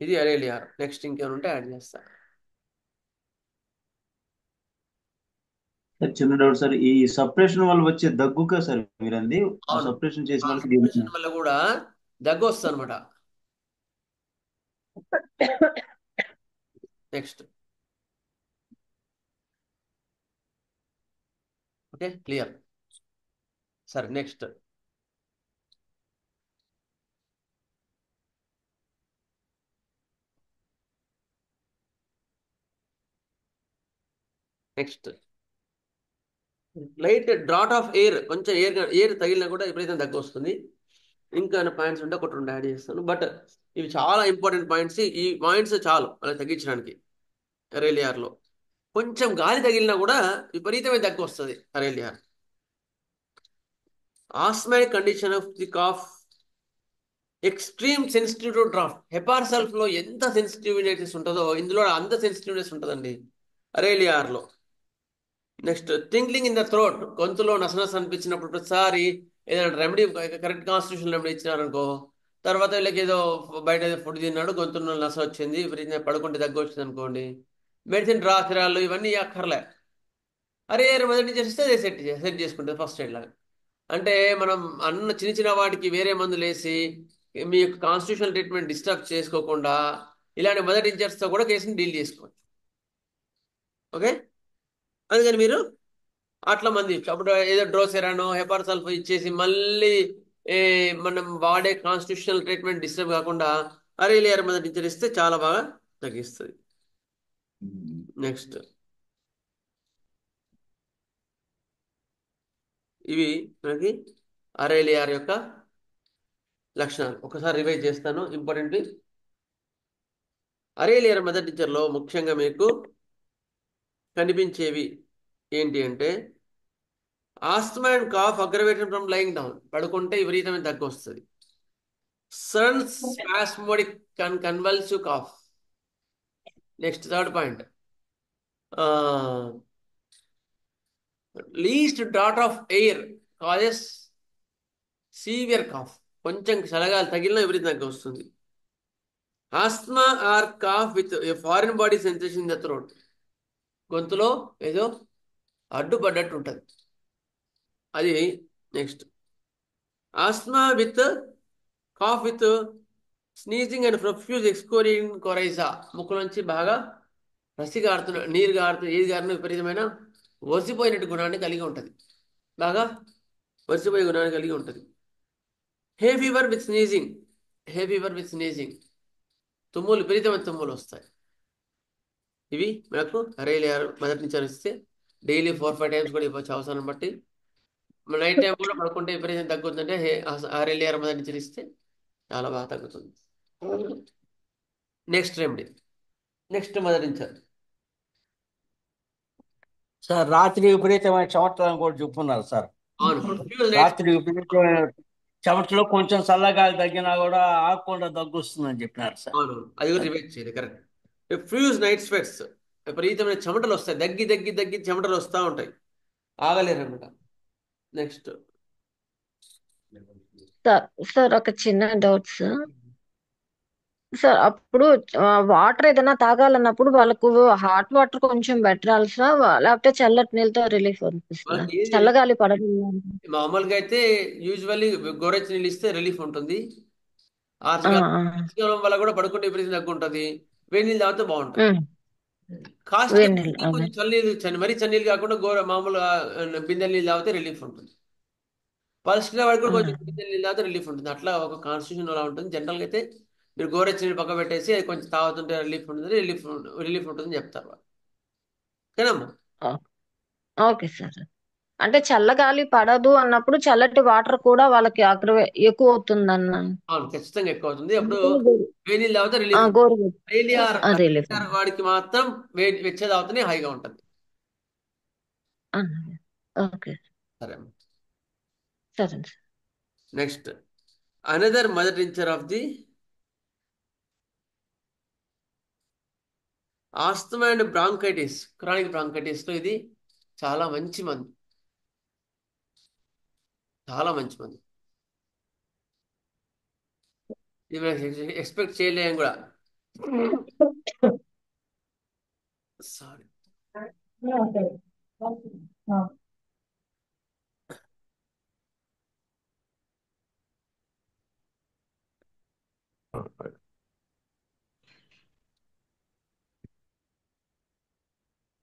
ఇది అరేలియార్. నెక్స్ట్ ఇంకేమైనా ఉంటే యాడ్ చేస్తా. సార్ చిన్న డౌట్ సార్, ఈ సపరేషన్ వల్ల వచ్చే దగ్గుగా సార్ మీరంది, ఆ అవును, సపరేషన్ చేసిన వాళ్ళకి కాన్స్టిపేషన్ వల్ల కూడా దగ్గు వస్తుంది అనమాట. నెక్స్ట్. Okay, clear. సరే, next. Next, light draught of air, కొంచెం ఎయిర్ తగిలినా కూడా ఎప్పుడైతే దగ్గు వస్తుంది. ఇంకా పాయింట్స్ ఉంటే ఒకటి 2 యాడ్ చేస్తాను, బట్ ఇవి చాలా ఇంపార్టెంట్ పాయింట్స్. ఈ పాయింట్స్ చాలు అలా తగ్గించడానికి. అరేలియార్లో కొంచెం గాలి తగిలినా కూడా విపరీతమైన దగ్గు వస్తుంది Aralia. Asthmatic condition of the cough, extreme sensitive to draught. హెపార్సల్ఫ్లో ఎంత సెన్సిటివ్నెస్ ఉంటుందో ఇందులో అంత సెన్సిటివ్నెస్ ఉంటుందండి అరేలియార్లో. Next, tingling in the throat, గొంతులో నసనస అనిపించినప్పుడు ప్రతిసారి ఏదైనా రెమెడీ, కరెక్ట్ కాన్స్టిట్యూషన్ రెమెడీ ఇచ్చినారనుకో, తర్వాత వీళ్ళకి ఏదో బయట ఫుడ్ తిన్నాడు, గొంతులో నస వచ్చింది, పడుకుంటే దగ్గు వచ్చింది అనుకోండి, మెడిసిన్ డ్రాసిరాళ్ళు ఇవన్నీ అక్కర్లే. అరే మొదటి నుంచి చేస్తే అదే సెట్ చేసుకుంటుంది ఫస్ట్ ఎయిడ్ లాగా. అంటే మనం అన్న చిన్న వాటికి వేరే మందులు వేసి మీ యొక్క కాన్స్టిట్యూషనల్ ట్రీట్మెంట్ డిస్టర్బ్ చేసుకోకుండా ఇలాంటి మొదటి ఇంజర్స్తో కూడా కేసుని డీల్ చేసుకోవచ్చు. ఓకే, అందుకని మీరు అట్లా మంది అప్పుడు ఏదో డ్రోసెరానో హెపార్సల్ఫ్ ఇచ్చేసి మళ్ళీ మనం వాడే కాన్స్టిట్యూషనల్ ట్రీట్మెంట్ డిస్టర్బ్ కాకుండా అరేలియర్ మొదటి ఇంజర్ ఇస్తే చాలా బాగా తగ్గిస్తుంది. నెక్స్ట్, ఇవి మనకి అరేలియర్ యొక్క లక్షణాలు. ఒకసారి రివైజ్ చేస్తాను ఇంపార్టెంట్. అరేలియర్ మొదటి ఇంజర్లో ముఖ్యంగా మీకు కనిపించేవి ఏంటి అంటే, asthma and cough aggravated from lying down, పడుకుంటే విపరీతమైన దగ్గు వస్తుంది. Sudden spasmodic convulsive cough. Next, third point, least డాట్ of air causes severe cough, కొంచెం చలగాలి తగిలిన విపరీత దగ్గు వస్తుంది. Asthma or cough with foreign body sensation in the throat, గొంతులో ఏదో అడ్డుపడ్డట్టు ఉంటుంది అది. Next, asthma with cough with sneezing and profuse excoriating coryza, ముక్కు నుంచి బాగా రసి గారుతున్న నీరు గారుతూ ఏది గారిన విపరీతమైన వసిపోయినట్టు గుణాన్ని కలిగి ఉంటుంది, బాగా వసిపోయే గుణాన్ని కలిగి ఉంటుంది. హే ఫీవర్ విత్ స్నీజింగ్, తుమ్ములు, విపరీతమైన తుమ్ములు వస్తాయి. ఇవి మనకు అరేలియర్ మొదటి నుంచి అనిస్తే డైలీ 4-5 times కూడా ఇవ్వచ్చు అవసరం బట్టి. నైట్ టైం కూడా పడుకుంటే విపరీతం తగ్గుతుందంటే అరేలియర్ మొదటి నుంచి ఇస్తే చాలా బాగా తగ్గుతుంది. నెక్స్ట్ రెమెడీ, నెక్స్ట్ మొదటి నుంచి సార్ రాత్రి విపరీతమైన చెమటలను కూడా చెప్పున్నారు సార్. అవును, రాత్రి విపరీతమైన చెమటలో కొంచెం చల్లగాలి తగ్గినా కూడా ఆగకుండా దగ్గు వస్తుందని చెప్పినారు సార్. అవును, అది కూడా రివైజ్ చేయాలి. కరెక్ట్. ఫ్యూజ్ నైట్ స్వెట్స్, విపరీతమైన చెమటలు వస్తాయి, దగ్గి చెమటలు వస్తూ ఉంటాయి, ఆగలేరు అనమాట. నెక్స్ట్, సార్ ఒక చిన్న డౌట్ సార్. అప్పుడు వాటర్ ఏదైనా తాగాలన్నప్పుడు వాళ్ళకు హాట్ వాటర్ కొంచెం బెటర్ అల్సా, లేకపోతే చల్లటి నీళ్ళతో రిలీఫ్ అనిపిస్తుందా? వాళ్ళకి ఏది చల్లగాలి పడదు. మామూలుగా అయితే యూజువల్లీ గోరెచ్చ నీళ్ళు ఇస్తే రిలీఫ్ ఉంటుంది. ఆ, ఆర్చకాలం వల్ల కూడా పడుకుంటే విపరీతం దగ్గు ఉంటుంది. వేడి నీళ్ళు తాగితే బాగుంటుంది. కాస్ట్ వేడి నీళ్ళు కొంచెం చన్నీళ్ళు మరీ చన్నీళ్ళు కాకుండా మామూలుగా బిందెల నీళ్ళు తాగితే రిలీఫ్ ఉంటుంది. పల్స్లో వాడికి కూడా కొంచెం బిందెల నీళ్ళు తాగితే రిలీఫ్ ఉంటుంది. అట్లా ఒక కాన్స్టిట్యూషన్ అలా ఉంటుంది. జనరల్గా అయితే మీరు గోరెచ్చని నీళ్ళు పక్క పెట్టేసి అది కొంచెం తాగుతుంటే రిలీఫ్ ఉంటుంది, రిలీఫ్ ఉంటుందని చెప్తారు వాళ్ళు. ఓకేనమ్మా? Okay sir. అంటే చల్లగాలి పడదు అన్నప్పుడు చల్లటి వాటర్ కూడా వాళ్ళకి ఎక్కువ అవుతుంది అన్న. అవును, ఖచ్చితంగా ఎక్కువ అవుతుంది. అప్పుడు వేడి నీళ్ళు తాగితే రిలీఫ్. రిలీఫ్ వాడికి మాత్రం వెచ్చే తాగితేనే హైగా ఉంటుంది. ఓకే సరే సరే. Next another mother tincture of the asthma and bronchitis, chronic bronchitis లో ఇది చాలా మంచి మందు, చాలా మంచి మందు. ఇది ఎక్స్పెక్ట్ చేయలేము కూడా. సారీ,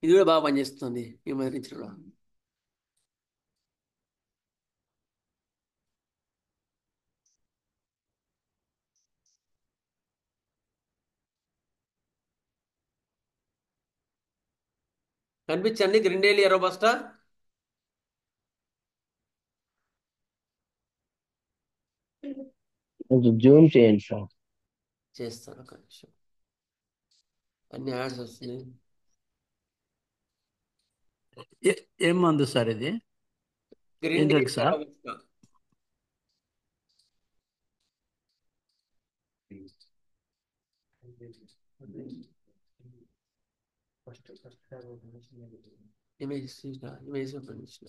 ఇది కూడా బాగా పనిచేస్తుంది ఈ మదిరించడంలో. కనిపించండి గ్రిండేలియా రోబస్టా. జూమ్ చేయండి సార్. చేస్తాను ఒక నిమిషం, అన్ని యాడ్స్ వస్తున్నాయి. ఏం మందు సార్ ఇది? గ్రిండేలియా సార్ రోబస్టా. ఇమేజ్ ఓపెన్ చేసిన.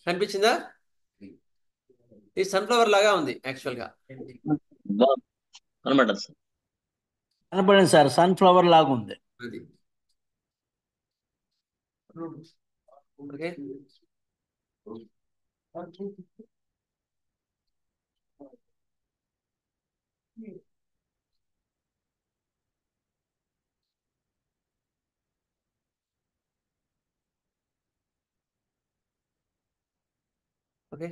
కనిపించిందా? ఇది సన్ఫ్లవర్ లాగా ఉంది యాక్చువల్ గా. కనపడింది సార్, సన్ఫ్లవర్ లాగా ఉంది. అది ఓకే. ఓకే,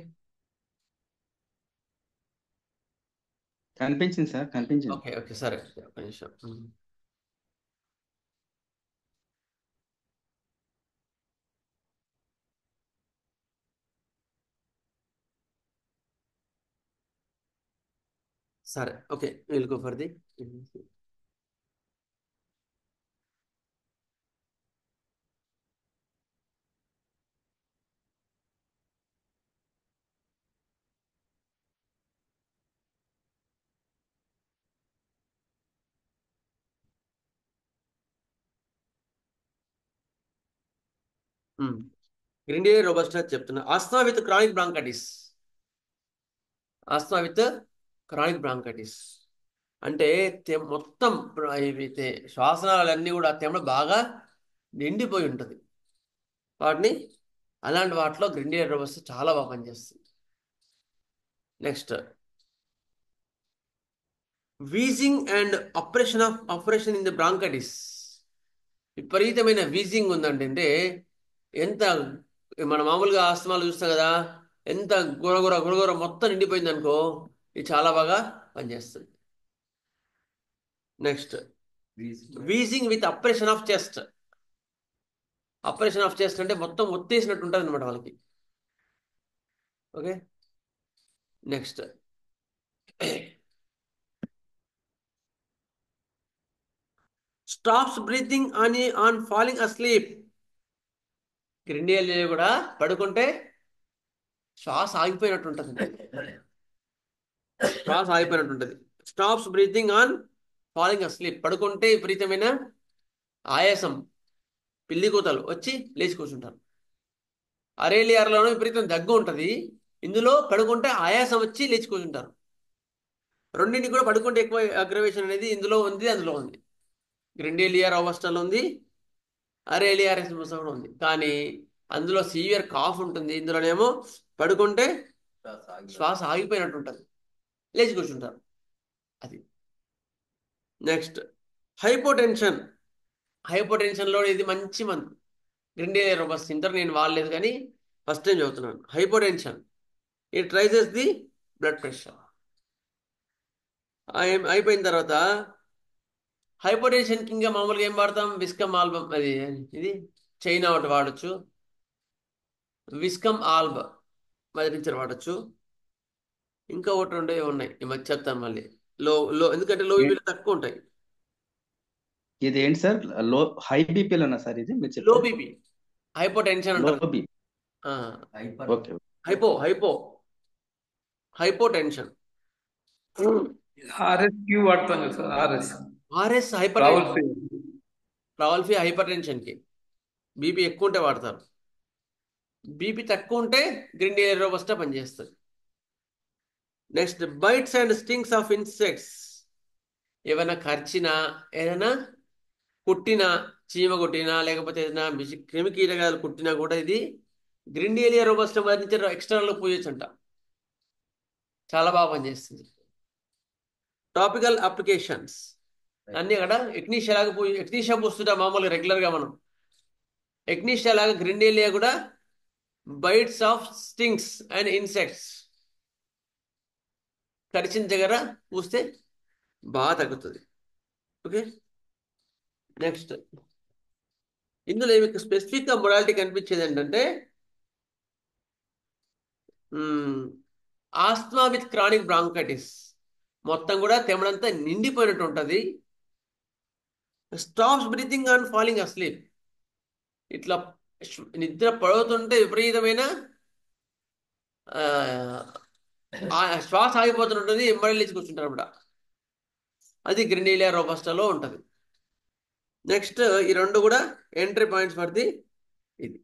కనిపించింది సార్, కనిపించింది. ఓకే ఓకే సరే, ఒక నిమిషం. సరే okay, will go for the. Grindelia robusta చెప్తున్నా. Asthma with chronic bronchitis. Asthma with chronic bronchitis అంటే మొత్తం ఇవైతే శ్వాసనాలన్నీ కూడా తెమ్మ బాగా నిండిపోయి ఉంటుంది వాటిని. అలాంటి వాటిలో గ్రిండేలియా రోబస్టా చాలా బాగా పనిచేస్తుంది. Next wheezing and operation in the bronchitis. విపరీతమైన వీజింగ్ ఉందండి. అంటే ఎంత మన మామూలుగా ఆస్తమాలు చూస్తాం కదా, ఎంత గురగుర మొత్తం నిండిపోయింది అనుకో, ఇది చాలా బాగా పనిచేస్తుంది. Next wheezing with oppression of chest. Oppression of chest అంటే మొత్తం ఒత్తేసినట్టు ఉంటుంది అనమాట వాళ్ళకి. Okay, next stops breathing on falling asleep. Grindelia కూడా పడుకుంటే శ్వాస ఆగిపోయినట్టు ఉంటుంది. శ్వాస ఆగిపోయినట్టు ఉంటుంది. Stops breathing on falling asleep. పడుకుంటే విపరీతమైన ఆయాసం, పిల్లి కూతలు వచ్చి లేచి కూర్చుంటారు. అరేలియార్లోనూ విపరీతం దగ్గు ఉంటుంది. ఇందులో పడుకుంటే ఆయాసం వచ్చి లేచి కూర్చుంటారు. రెండింటికి కూడా పడుకుంటే ఎక్కువ అగ్రవేషన్ అనేది ఇందులో ఉంది, అందులో ఉంది. గ్రిండేలియా రోబస్టాలో ఉంది, అరేలియా రెస్పిమోసా కూడా ఉంది. కానీ అందులో సివియర్ కాఫ్ ఉంటుంది, ఇందులోనేమో పడుకుంటే శ్వాస ఆగిపోయినట్టు ఉంటుంది, లేచి కూర్చుంటారు. అది నెక్స్ట్ హైపోటెన్షన్. హైపోటెన్షన్లో ఇది మంచి మందు, గ్రిండేలియా రోబస్టా. ఇంటర్ నేను వాడలేదు కానీ ఫస్ట్ టైం చదువుతున్నాను. Hypotension, it rises the blood pressure. అయిపోయిన తర్వాత హైపోటెన్షన్కి ఇంకా మామూలుగా ఏం వాడతాం? విస్కమ్ ఆల్బమ్, అది ఇది చైనా ఒకటి వాడచ్చు, విస్కమ్ ఆల్బ్ మదిరించర్ వాడచ్చు. ఇంకా ఒకటి రెండే ఉన్నాయి, ఈ మధ్య చెప్తాను మళ్ళీ. ఎందుకంటే లో బీపీలో తక్కువ ఉంటాయి. ఇది ఏంటి సార్? లో హై బీపీలోనా సార్ ఇది మీరు లో చెప్పేది? బీపీ హైపోటెన్షన్ లో అంటారు. బీపీ. ఓకే. హైపోటెన్షన్. RSQ వాడతాం కదా సార్, ఆర్ఎస్ హైపర్ రావల్ఫీ హైపర్ టెన్షన్కి. బీపీ ఎక్కువ ఉంటే వాడతారు, బీపీ తక్కువ ఉంటే గ్రిండేలియా రోబస్టా పనిచేస్తుంది. Next bites and stings of insects. ఏమైనా కరిచినా, ఏదైనా కుట్టినా, చీమ కుట్టినా, లేకపోతే ఏదైనా క్రిమికీటకాలు కుట్టినా కూడా ఇది గ్రిండేలియా రోబస్టా మదిరించర్ ఎక్స్టర్నల్ పూయొచ్చు అంట. చాలా బాగా పనిచేస్తుంది. టాపికల్ అప్లికేషన్స్ అన్నీ కూడా ఎక్నీషియా లాగా ఎక్నీషియా పూస్తుంటా మామూలుగా రెగ్యులర్గా మనం. ఎక్నీషియా లాగా గ్రిండేలియా కూడా bites of stings and insects, కరిచిన దగ్గర పూస్తే బాగా తగ్గుతుంది. ఓకే. నెక్స్ట్ ఇందులో మీకు స్పెసిఫిక్గా మొరాలిటీ కనిపించేది ఏంటంటే ఆస్మా విత్ క్రానిక్ బ్రాంకైటిస్, మొత్తం కూడా తెమడంతా నిండిపోయినట్టు ఉంటుంది. Stops breathing and falling asleep. ఇట్లా నిద్ర పడుతుంటే విపరీతమైన శ్వాస ఆగిపోతుంటుంది, ఎంబడి లేచి కూర్చుంటారు అన్నమాట. అది గ్రిండేలియా రోబస్టాలో ఉంటుంది. నెక్స్ట్ ఈ రెండు కూడా ఎంట్రీ పాయింట్స్ ఫర్ ది ఇది.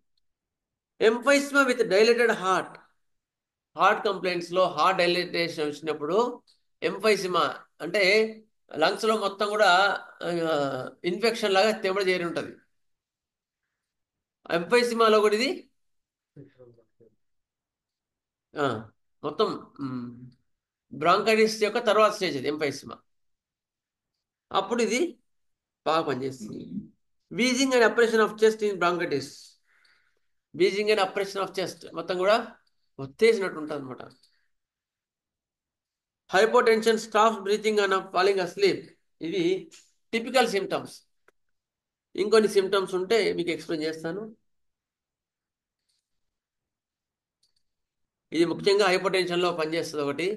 Emphysema with dilated heart. Heart కంప్లైంట్స్లో హార్ట్ డైలేటేషన్ వచ్చినప్పుడు ఎంఫైసిమా అంటే లంగ్స్లో మొత్తం కూడా ఇన్ఫెక్షన్ లాగా తెమడ చేరి ఉంటుంది. ఎంఫైసిమాలో కూడా ఇది మొత్తం బ్రాంకైటిస్ యొక్క తర్వాత స్టేజ్ ఇది ఎంఫైసిమా. అప్పుడు ఇది బాగా పనిచేస్తుంది. Wheezing and oppression of chest in bronchitis. Wheezing and oppression of chest మొత్తం కూడా ఒత్తేసినట్టు ఉంటుంది అనమాట. Hypotension, stops breathing and falling asleep, ఇవి టిపికల్ సిమ్టమ్స్. ఇంకొన్ని సిమ్టమ్స్ ఉంటే మీకు ఎక్స్ప్లెయిన్ చేస్తాను. ఇది ముఖ్యంగా హైపోటెన్షన్లో పనిచేస్తుంది ఒకటి.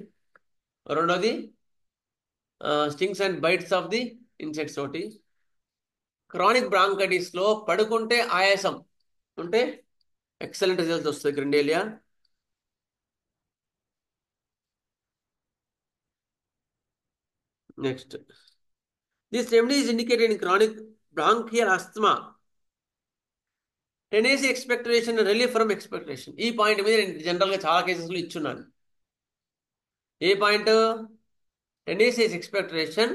రెండోది stings and bites of the insects ఒకటి. క్రానిక్ బ్రాంకైటిస్లో పడుకుంటే ఆయాసం ఉంటే ఎక్సలెంట్ రిజల్ట్స్ వస్తుంది Grindelia. Next this remedy is indicated in chronic bronchial asthma, tenacious expectoration, relief from expectoration. ఈ పాయింట్ మీద నేను జనరల్గా చాలా కేసెస్లో ఇచ్చున్నాను. ఏ point? Tenacious expectoration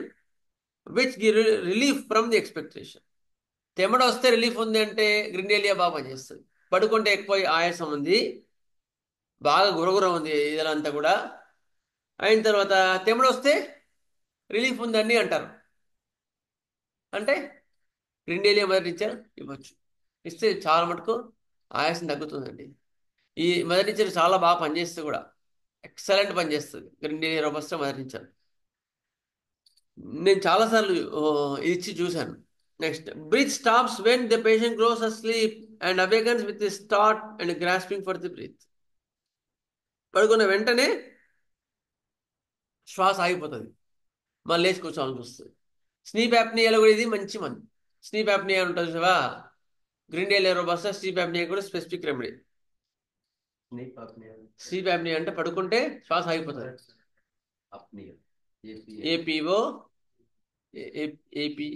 which give relief from the expectation. తెమడ వస్తే రిలీఫ్ ఉంది అంటే గ్రిండేలియా బాగా పనిచేస్తుంది. పడుకుంటే ఎక్కువ ఆయాసం ఉంది, బాగా గురగుర ఉంది ఇదంతా కూడా, అయిన తర్వాత తెమడ వస్తే రిలీఫ్ ఉందని అంటారు. అంటే గ్రిండేలియా మదరించర్ ఇవ్వచ్చు. ఇస్తే చాలా మటుకు ఆయాసం తగ్గుతుందండి. ఈ మదరించర్ చాలా బాగా పనిచేస్తుంది కూడా, ఎక్సలెంట్ పనిచేస్తుంది గ్రిండేలియా రోబస్టా మదరించర్. నేను చాలాసార్లు ఇచ్చి చూశాను. Next breath stops when the patient grows asleep and awakens with the start and grasping for the breath. పడుకున్న వెంటనే శ్వాస ఆగిపోతుంది, మళ్ళీ లేచి కూర్చోవాల్సి వస్తుంది. స్లీప్ యాప్నియాలో కూడా ఇది మంచి మంది. స్లీప్ యాప్నియా ఉంటుంది చూసావా, గ్రిండేలియా రోబస్టా స్లీప్ యాప్నియా కూడా స్పెసిఫిక్ రెమెడీ. స్లీప్ యాప్నియా అంటే పడుకుంటే శ్వాస ఆగిపోతుంది. APO AP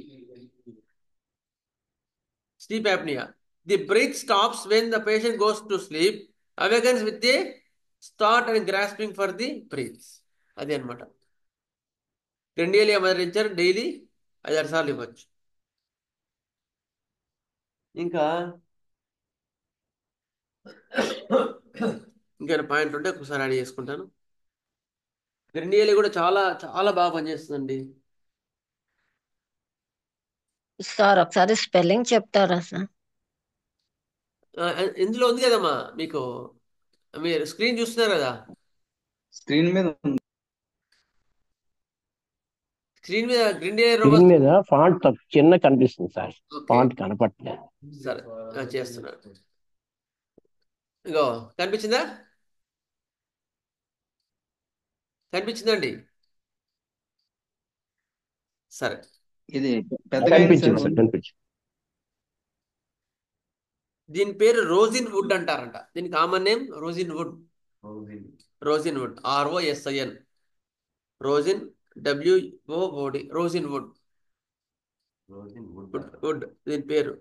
sleep apnea. The breath stops when the patient goes to sleep, awakens with a start and grasping for the breath. అదే అనమాట. గ్రిండేలియా మదరించర్ daily 5-6 సార్లు ఇవ్వచ్చు. ఇంకా ఇంకేమైనా పాయింట్ ఉంటే ఒకసారి యాడ్ చేసుకుంటాను. గ్రిండియలీ కూడా చాలా చాలా బాగా పనిచేస్తుందండి. సార్ ఒకసారి స్పెల్లింగ్ చెప్తారా సార్? ఇందులో ఉంది కదమ్మా, మీకు మీరు స్క్రీన్ చూస్తున్నారు కదా, స్క్రీన్ మీద ఉంది. స్క్రీన్ మీద గ్రిండియలీ స్క్రీన్ రోబోస్. మీద ఫాంట్ చిన్న కనిపిస్తుంది సార్, ఓకే ఫాంట్ కనపట్లేదు. సరే చేస్తున్నా. ఇగో కనిపించిందా? కనిపించిందండి? సరే ఇది పెద్దగా అయింది కనిపించింది సార్. సార్, కనిపించింది. దీని పేరు రోజిన్ వుడ్ అంటారంట. దీని common name rosin wood. Rosin wood, ROSIN, rosin, WOOD, rosin wood. Wood దీని పేరు.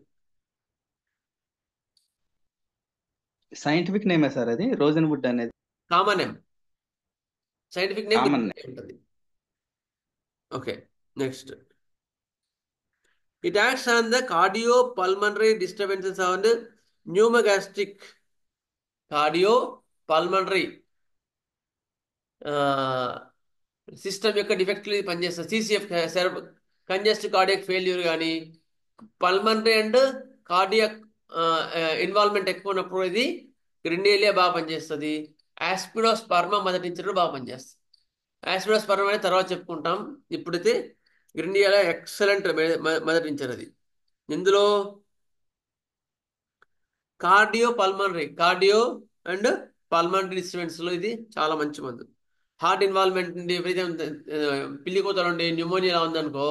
సైంటిఫిక్ నేమే సార్ అది, రోజన్ వుడ్ అనేది. Common name, scientific name common ఉంటుంది. ఓకే నెక్స్ట్. It acts on the cardiopulmonary disturbances and pneumogastric. Cardiopulmonary system యొక్క డిఫెక్ట్లు పనిచేస్తుంది. CCF, కంజెస్టివ్ కార్డియక్ ఫెయిల్యూర్ కానీ, పల్మనరీ అండ్ కార్డియక్ ఇన్వాల్వ్మెంట్ ఎక్కువ ఉన్నప్పుడు ఇది గ్రిండేలియా బాగా పనిచేస్తుంది. ఆస్పిడోస్పర్మా మదర్ టించర్ బాగా పనిచేస్తుంది. ఆస్పిడోస్పర్మా అనేది తర్వాత చెప్పుకుంటాం. ఇప్పుడైతే గ్రిండియాలో ఎక్సలెంట్ మదర్ టించర్ అది. ఇందులో కార్డియో అండ్ పల్మనరీ డిస్టర్బెన్స్లో ఇది చాలా మంచి మందు. హార్ట్ ఇన్వాల్వ్మెంట్ నుండి ఎప్పుడైతే పిల్లి కూతలు ఉండి న్యూమోనియా ఉందనుకో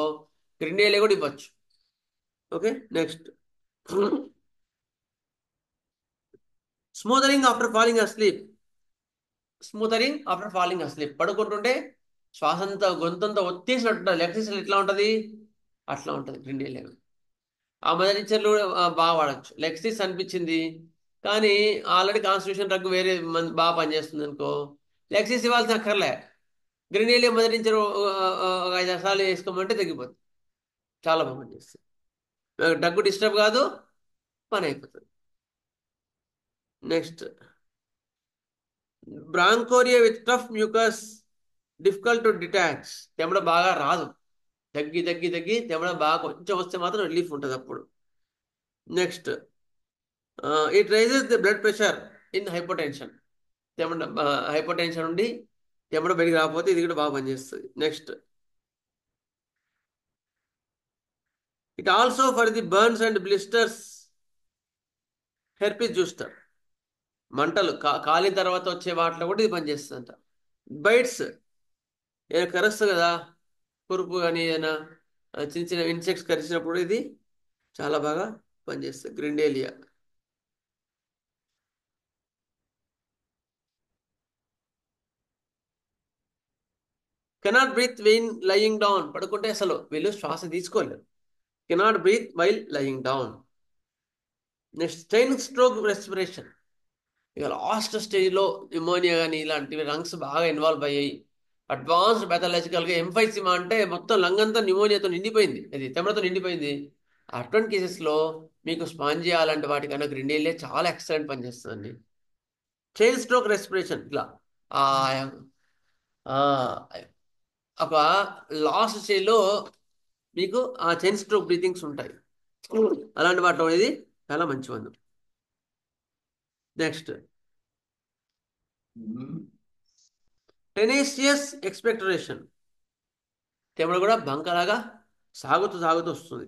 గ్రిండియాలో కూడా ఇవ్వచ్చు. Okay next. Smothering after falling asleep. పడుకుంటుంటే శ్వాసంతా గొంతంతా ఒత్తేసినట్టు లెక్సిస్ ఎట్లా ఉంటుంది అట్లా ఉంటుంది గ్రిండియా. ఆ మదర్ టించర్లు బాగా వాడచ్చు. లెక్సిస్ అనిపించింది కానీ ఆల్రెడీ కాన్స్టిట్యూషన్ డ్రగ్ వేరే బాగా పనిచేస్తుంది అనుకో, లెక్సిస్ ఇవ్వాల్సిన అక్కర్లే. గ్రెనేలియం మదర్ టించర్ 5-6 సార్లు వేసుకోమంటే తగ్గిపోతుంది. చాలా బాగా పనిచేస్తుంది. డ్రగ్ డిస్టర్బ్ కాదు, పని అయిపోతుంది. Next. Bronchorrhoea with tough mucus, difficult to detach. తెమ్మడ బాగా రాదు, తగ్గి తెమ్మడ బాగా కొంచెం వస్తే మాత్రం రిలీఫ్ ఉంటుంది అప్పుడు. Next. It rises the blood pressure in hypotension. తెమ్మడ హైపోటెన్షన్ ఉండి తెమ్మడ బయటికి రాకపోతే ఇది కూడా బాగా పనిచేస్తుంది. Next. It also for the burns and blisters, herpes zoster. మంటలు కాలిన తర్వాత వచ్చే వాటిలో కూడా ఇది పనిచేస్తుందంట. బైట్స్ ఏదైనా కరుస్తుంది కదా, కురుపు కానీ ఏదైనా చిన్న చిన్న ఇన్సెక్ట్స్ కరిచినప్పుడు ఇది చాలా బాగా పనిచేస్తుంది grindelia. Cannot breathe while lying down. పడుకుంటే అసలు వీళ్ళు శ్వాస తీసుకోలేరు. Cannot breathe while lying down. Next. Chain stroke respiration. ఇక లాస్ట్ స్టేజ్లో న్యూమోనియా కానీ ఇలాంటివి లంగ్స్ బాగా ఇన్వాల్వ్ అయ్యాయి. అడ్వాన్స్డ్ ప్యాథలాజికల్గా ఎంఫైసిమా అంటే మొత్తం లంగ్ అంతా న్యూమోనియాతో నిండిపోయింది, అది తెమ్మడతో నిండిపోయింది. అటువంటి కేసెస్లో మీకు స్పాంజియా అలాంటి వాటికన్నా గ్రిండేలియా చాలా ఎక్సలెంట్ పనిచేస్తుందండి. చైన్ స్ట్రోక్ రెస్పిరేషన్ ఇట్లా ఒక లాస్ట్ స్టేజ్లో మీకు ఆ చైన్ స్ట్రోక్ బ్రీతింగ్స్ ఉంటాయి. అలాంటి వాటిలో ఇది చాలా మంచి మందు. నెక్స్ట్. టెనేసియస్ ఎక్స్పెక్టరేషన్. తెమ్మడ కూడా బంకలాగా సాగుతూ వస్తుంది.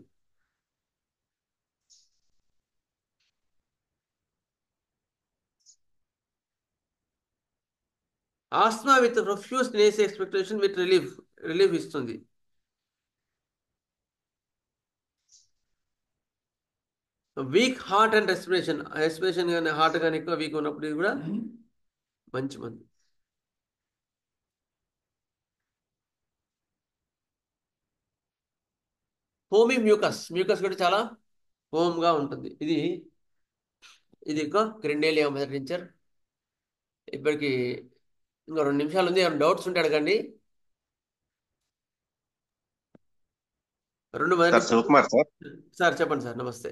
ఆస్మా విత్ ప్రొఫ్యూస్ నేసి ఎక్స్పెక్టేషన్ విత్ రిలీఫ్ ఇస్తుంది. వీక్ హార్ట్ అండ్ రెస్పిరేషన్ కానీ హార్ట్ కానీ ఎక్కువ వీక్ ఉన్నప్పుడు ఇది కూడా మంచి మంది. హోమీ మ్యూకస్ కూడా చాలా హోమ్గా ఉంటుంది. ఇది ఒక గ్రిండేలియా మదర్ టించర్. ఇప్పటికి ఇంకా 2 నిమిషాలు ఉంది. ఏమైనా డౌట్స్ ఉంటే అడగండి. 2 సార్ శివకుమార్ సార్. సార్ చెప్పండి సార్. నమస్తే.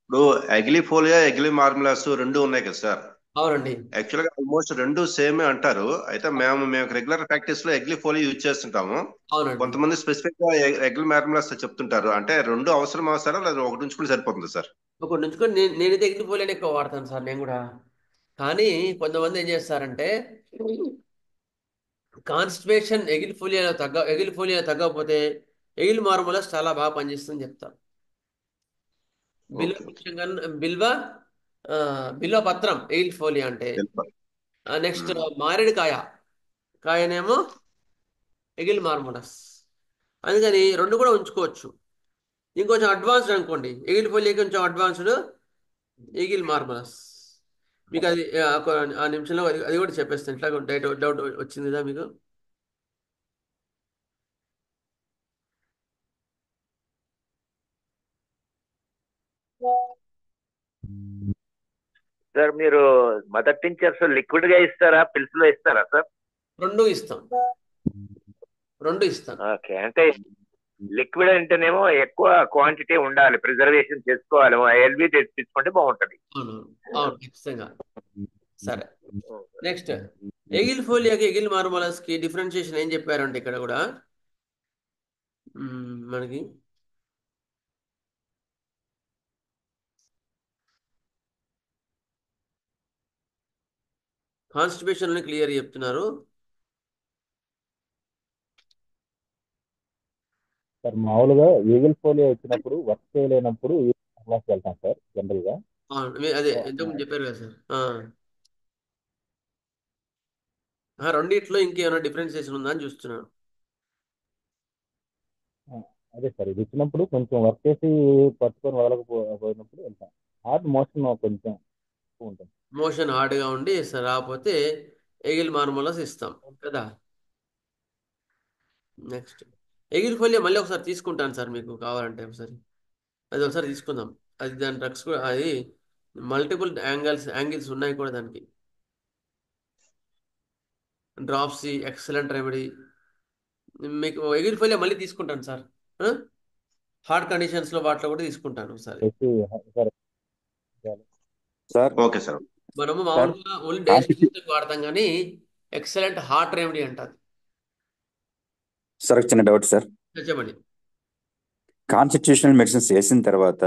ఇప్పుడు అగ్లిఫోలియా, అగ్లిమార్మిలాస్ 2 ఉన్నాయి కదా సార్. అవునండి. యాక్చువల్గా ఆల్మోస్ట్ రెండు సేమే అంటారు. అయితే మేము రెగ్యులర్ ప్రాక్టీస్ లో ఎగ్లిఫోలియా యూజ్ చేస్తుంటాము. అవునండి. కొంతమంది స్పెసిఫిక్ గా ఎగ్లి మ్యార్మలస్ చెప్తుంటారు. అంటే రెండు అవసరం అవసరం లేదా ఒకటి ఉంచుకుంటే సరిపోతుంది సార్? ఒకటి నుంచుకొని నేనైతే ఎగిరిపోలేని ఎక్కువ వాడతాను సార్ నేను కూడా. కానీ కొంతమంది ఏం చేస్తారంటే కాన్స్టిపేషన్ ఎగిలిఫోలియా తగ్గకపోతే ఎగిల్ మార్మలస్ చాలా బాగా పనిచేస్తుందని చెప్తారు. Okay okay. బిల్వ బిల్వ పత్రం ఎయిల్ ఫోలియా అంటే. నెక్స్ట్ మారేడు కాయనేమో ఎగిల్ మార్మలస్. అందుకని రెండు కూడా ఉంచుకోవచ్చు. ఇంకొంచెం అడ్వాన్స్డ్ అనుకోండి, ఎగిల్ ఫోలియా కొంచెం అడ్వాన్స్డ్ ఎగిల్ మార్మలస్. మీకు అది ఆ నిమిషంలో అది కూడా చెప్పేస్తాను. ఇట్లా డౌట్ వచ్చింది కదా మీకు? సార్ మీరు మదర్ టించర్స్ లిక్విడ్ గా ఇస్తారా, పిల్స్ లో ఇస్తారా సార్? రెండు ఇస్తాం. ఓకే, అంటే లిక్విడ్ అంటేనేమో ఎక్కువ క్వాంటిటీ ఉండాలి, ప్రిజర్వేషన్ చేసుకోవాలి, ఎల్బీ తెచ్చుకుంటే బాగుంటది. అవును ఖచ్చితంగా. సరే, నెక్స్ట్ ఎగిల్ ఫోలియాకి ఎగిల్ మార్మలస్ కి డిఫరెన్షియేషన్ ఏం చెప్పారంటే ఇక్కడ కూడా మనకి కాన్స్టిపేషన్ అని క్లియర్ చెప్తున్నారు. సార్ మామూలుగా ఈగిల్ ఫోలియో వచ్చినప్పుడు వర్క్ చేయలేనప్పుడు క్లాస్కి వెళ్తాం సార్ జనరల్ గా. అదే ఎంతకుముందు చెప్పారు కదా సార్. రెండిట్లో ఇంకేమైనా డిఫరెన్సియేషన్ ఉందా అని చూస్తున్నాను. అదే సార్, ఇది వచ్చినప్పుడు కొంచెం వర్క్ చేసి పట్టుకొని వదలకపోయినప్పుడు వెళ్తాం. హార్డ్ మోషన్ కొంచెం ఎక్కువ ఉంటుంది. మోషన్ హార్డ్గా ఉండి రాకపోతే ఎగిల్ మార్మలస్ ఇస్తాం కదా. నెక్స్ట్ ఎగిల్ ఫోలియా మళ్ళీ ఒకసారి తీసుకుంటాను సార్, మీకు కావాలంటే అది ఒకసారి తీసుకుందాం. అది దాని డ్రగ్స్ కూడా అది మల్టిపుల్ యాంగిల్స్ ఉన్నాయి కూడా దానికి. Dropsy excellent remedy. మీకు ఎగిల్ ఫోలియా మళ్ళీ తీసుకుంటాను సార్. హార్ట్ కండిషన్స్లో వాటిలో కూడా తీసుకుంటాను ఒకసారి. Sir okay sir. మనము మామూలుగా ఓన్లీ డైజెషన్ వాడతాం కానీ ఎక్సలెంట్ హార్ట్ రెమెడీ అంటారు. సార్ చిన్న డౌట్ సార్. చెప్పండి. కాన్స్టిట్యూషనల్ మెడిసిన్స్ వేసిన తర్వాత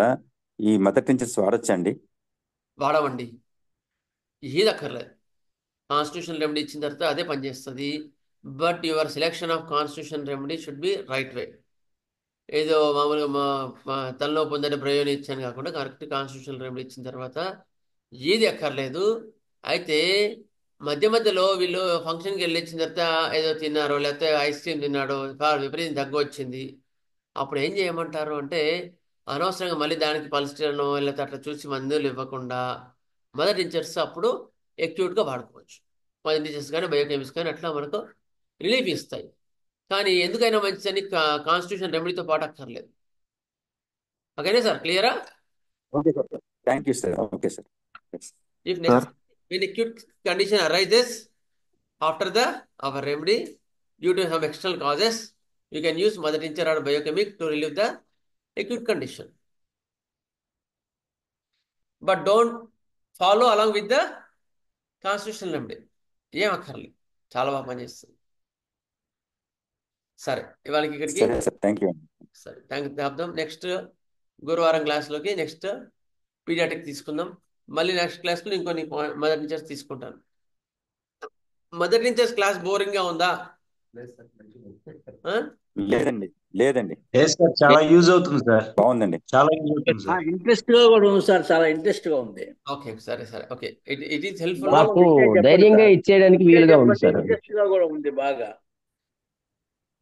ఈ మదర్ టించర్స్ వాడచ్చండి? వాడవండి, ఏది అక్కర్లేదు. కాన్స్టిట్యూషన్ రెమెడీ ఇచ్చిన తర్వాత అదే పనిచేస్తుంది. But your selection of constitution remedy should be right way. ఏదో మామూలుగా మా తలలో పొందని ప్రయోజనం ఇచ్చాను కాకుండా కరెక్ట్ కాన్స్టిట్యూషన్ రెమెడీ ఇచ్చిన తర్వాత ఏది అక్కర్లేదు. అయితే మధ్య మధ్యలో వీళ్ళు ఫంక్షన్కి వెళ్ళి వచ్చిన తర్వాత ఏదో తిన్నారో లేకపోతే ఐస్ క్రీమ్ తిన్నాడో విపరీతం దగ్గు వచ్చింది, అప్పుడు ఏం చేయమంటారు అంటే అనవసరంగా మళ్ళీ దానికి పల్స్టిరనో లేకపోతే అట్లా చూసి మందులు ఇవ్వకుండా మదర్ టించర్స్ అప్పుడు ఎక్యూట్గా వాడుకోవచ్చు. మదర్ టించర్స్ కానీ బయోకెమిక్స్ కానీ అట్లా మనకు రిలీఫ్ ఇస్తాయి. కానీ ఎందుకైనా మంచిదని కాన్స్టిట్యూషన్ రెమెడీతో పాటు అక్కర్లేదు. ఓకేనా సార్, క్లియరా? Okay sir, thank you sir. Okay sir. If necessary, when acute condition arises after our remedy due to some external causes, you can use mother tincture or biochemic to relieve the acute condition. But don't follow along with the constitutional remedy. ఏం అక్కర్లేదు, చాలా బాగా పనిచేస్తుంది. సరే, ఇవాళకి ఇక్కడికి thank you. సరే, thank you. Next గురువారం క్లాస్లోకి నెక్స్ట్ పీడియాటిక్ తీసుకుందాం. మళ్ళీ నెక్స్ట్ క్లాస్లో ఇంకొన్ని మదర్ టీచర్స్ తీసుకుంటాను. మదర్ టీచర్స్ క్లాస్ బోరింగ్ గా ఉందా? లేదండి, లేదండి. చాలా యూజ్ అవుతుంది సార్. బాగుందండి, చాలా యూజ్ అవుతుంది సార్. ఇంట్రెస్ట్ గా కూడా ఉంది సార్, చాలా ఇంట్రెస్ట్ గా ఉంది. ఓకే, సరే సరే, ఓకే. It is helpful. మాకు ధైర్యంగా ఇచ్చేయడానికి వీలుగా ఉంది సార్. ఇంట్రెస్ట్ గా కూడా ఉంది బాగా.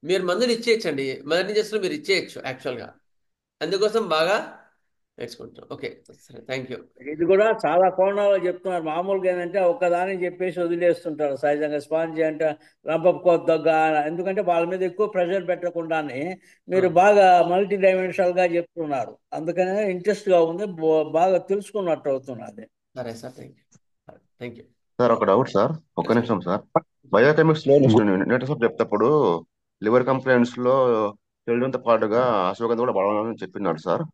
మీరు మందులు ఇచ్చేయచ్చండి, మదర్ టీచర్స్ లో మీరు ఇచ్చేయచ్చు యాక్చువల్గా. అందుకోసం బాగా నేర్చుకుంటాం. ఓకే, సరే, థ్యాంక్ యూ. ఇది కూడా చాలా కోణాల్లో చెప్తున్నారు. మామూలుగా ఏంటంటే ఒక్కదాని చెప్పేసి వదిలేస్తుంటారు. సహజంగా స్పాంజీ అంటే రంపకోద్దగ్గ, ఎందుకంటే వాళ్ళ మీద ఎక్కువ ప్రెషర్ పెట్టకుండానే మీరు బాగా మల్టీ డైమెన్షనల్ గా చెప్తున్నారు. అందుకనే ఇంట్రెస్ట్ గా ఉంది, బాగా తెలుసుకున్నట్టు అవుతున్నది. సరే సార్, థ్యాంక్ యూ. సార్ ఒక డౌట్ సార్, ఒక్క నిమిషం సార్. బయోకెమిక్స్ లో నెట్ సార్ చెప్తేప్పుడు లివర్ కంప్లైంట్స్ లో తెలియడంతో పాటుగా అశ్వగంధ కూడా పడవాలని చెప్పినాడు సార్.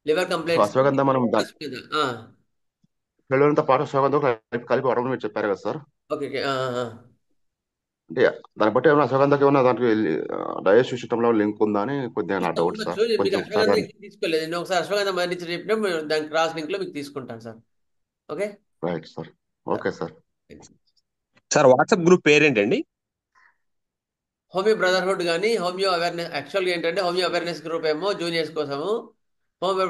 లివర్ కంప్లైంట్స్ అశ్వగంధ మనం పెళ్ళంతో పాటు అశ్వగంధం కలిపి వాడమని మీరు చెప్పారు కదా సార్. ఓకే ఓకే అంటే దాన్ని బట్టి ఏమైనా అశ్వగంధకి ఏమైనా దానికి డైజెస్టివ్ సిస్టంలో లింక్ ఉందా అని కొద్దిగా నా డౌట్ సార్. ఉండొచ్చు. మీకు కొంచెం అశ్వగంధ తీసుకోలేదు, నేను ఒకసారి అశ్వగంధ మరణించి చెప్పినప్పుడు దాని క్రాస్ లింక్ లో మీకు తీసుకుంటాను sir. Okay right sir. Okay sir. Sir WhatsApp group పేరేంటండి? హోమియో బ్రదర్హుడ్ కానీ హోమియో అవేర్నెస్, యాక్చువల్గా ఏంటంటే హోమియో అవేర్నెస్ గ్రూప్ ఏమో జూనియర్స్ కోసము, హోమియో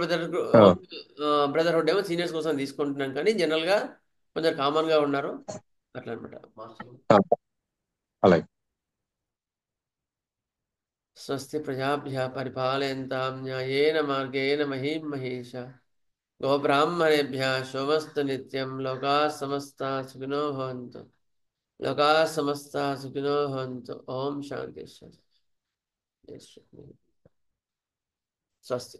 బ్రదర్హుడ్ ఏమో సీనియర్స్ కోసం తీసుకుంటున్నాం. కానీ జనరల్ గా కొంచెం కామన్ గా ఉన్నారు అట్లా అనమాట. అలాగే. స్వస్తి ప్రజాభ్య పరిపాలయంతాం న్యాయేన మార్గేణ మహీం మహేష గోబ్రాహ్మణేభ్య శోమస్తు నిత్యం. లోకా సమస్తా సుఖినో భవంతు. లోకా సమస్తా సుఖినో భవంతు. ఓం శాంతి శాంతి. స్వస్తి.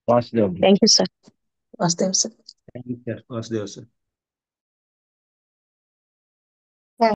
Vasudev. Thank you sir. Vasudev sir. Vasudev sir.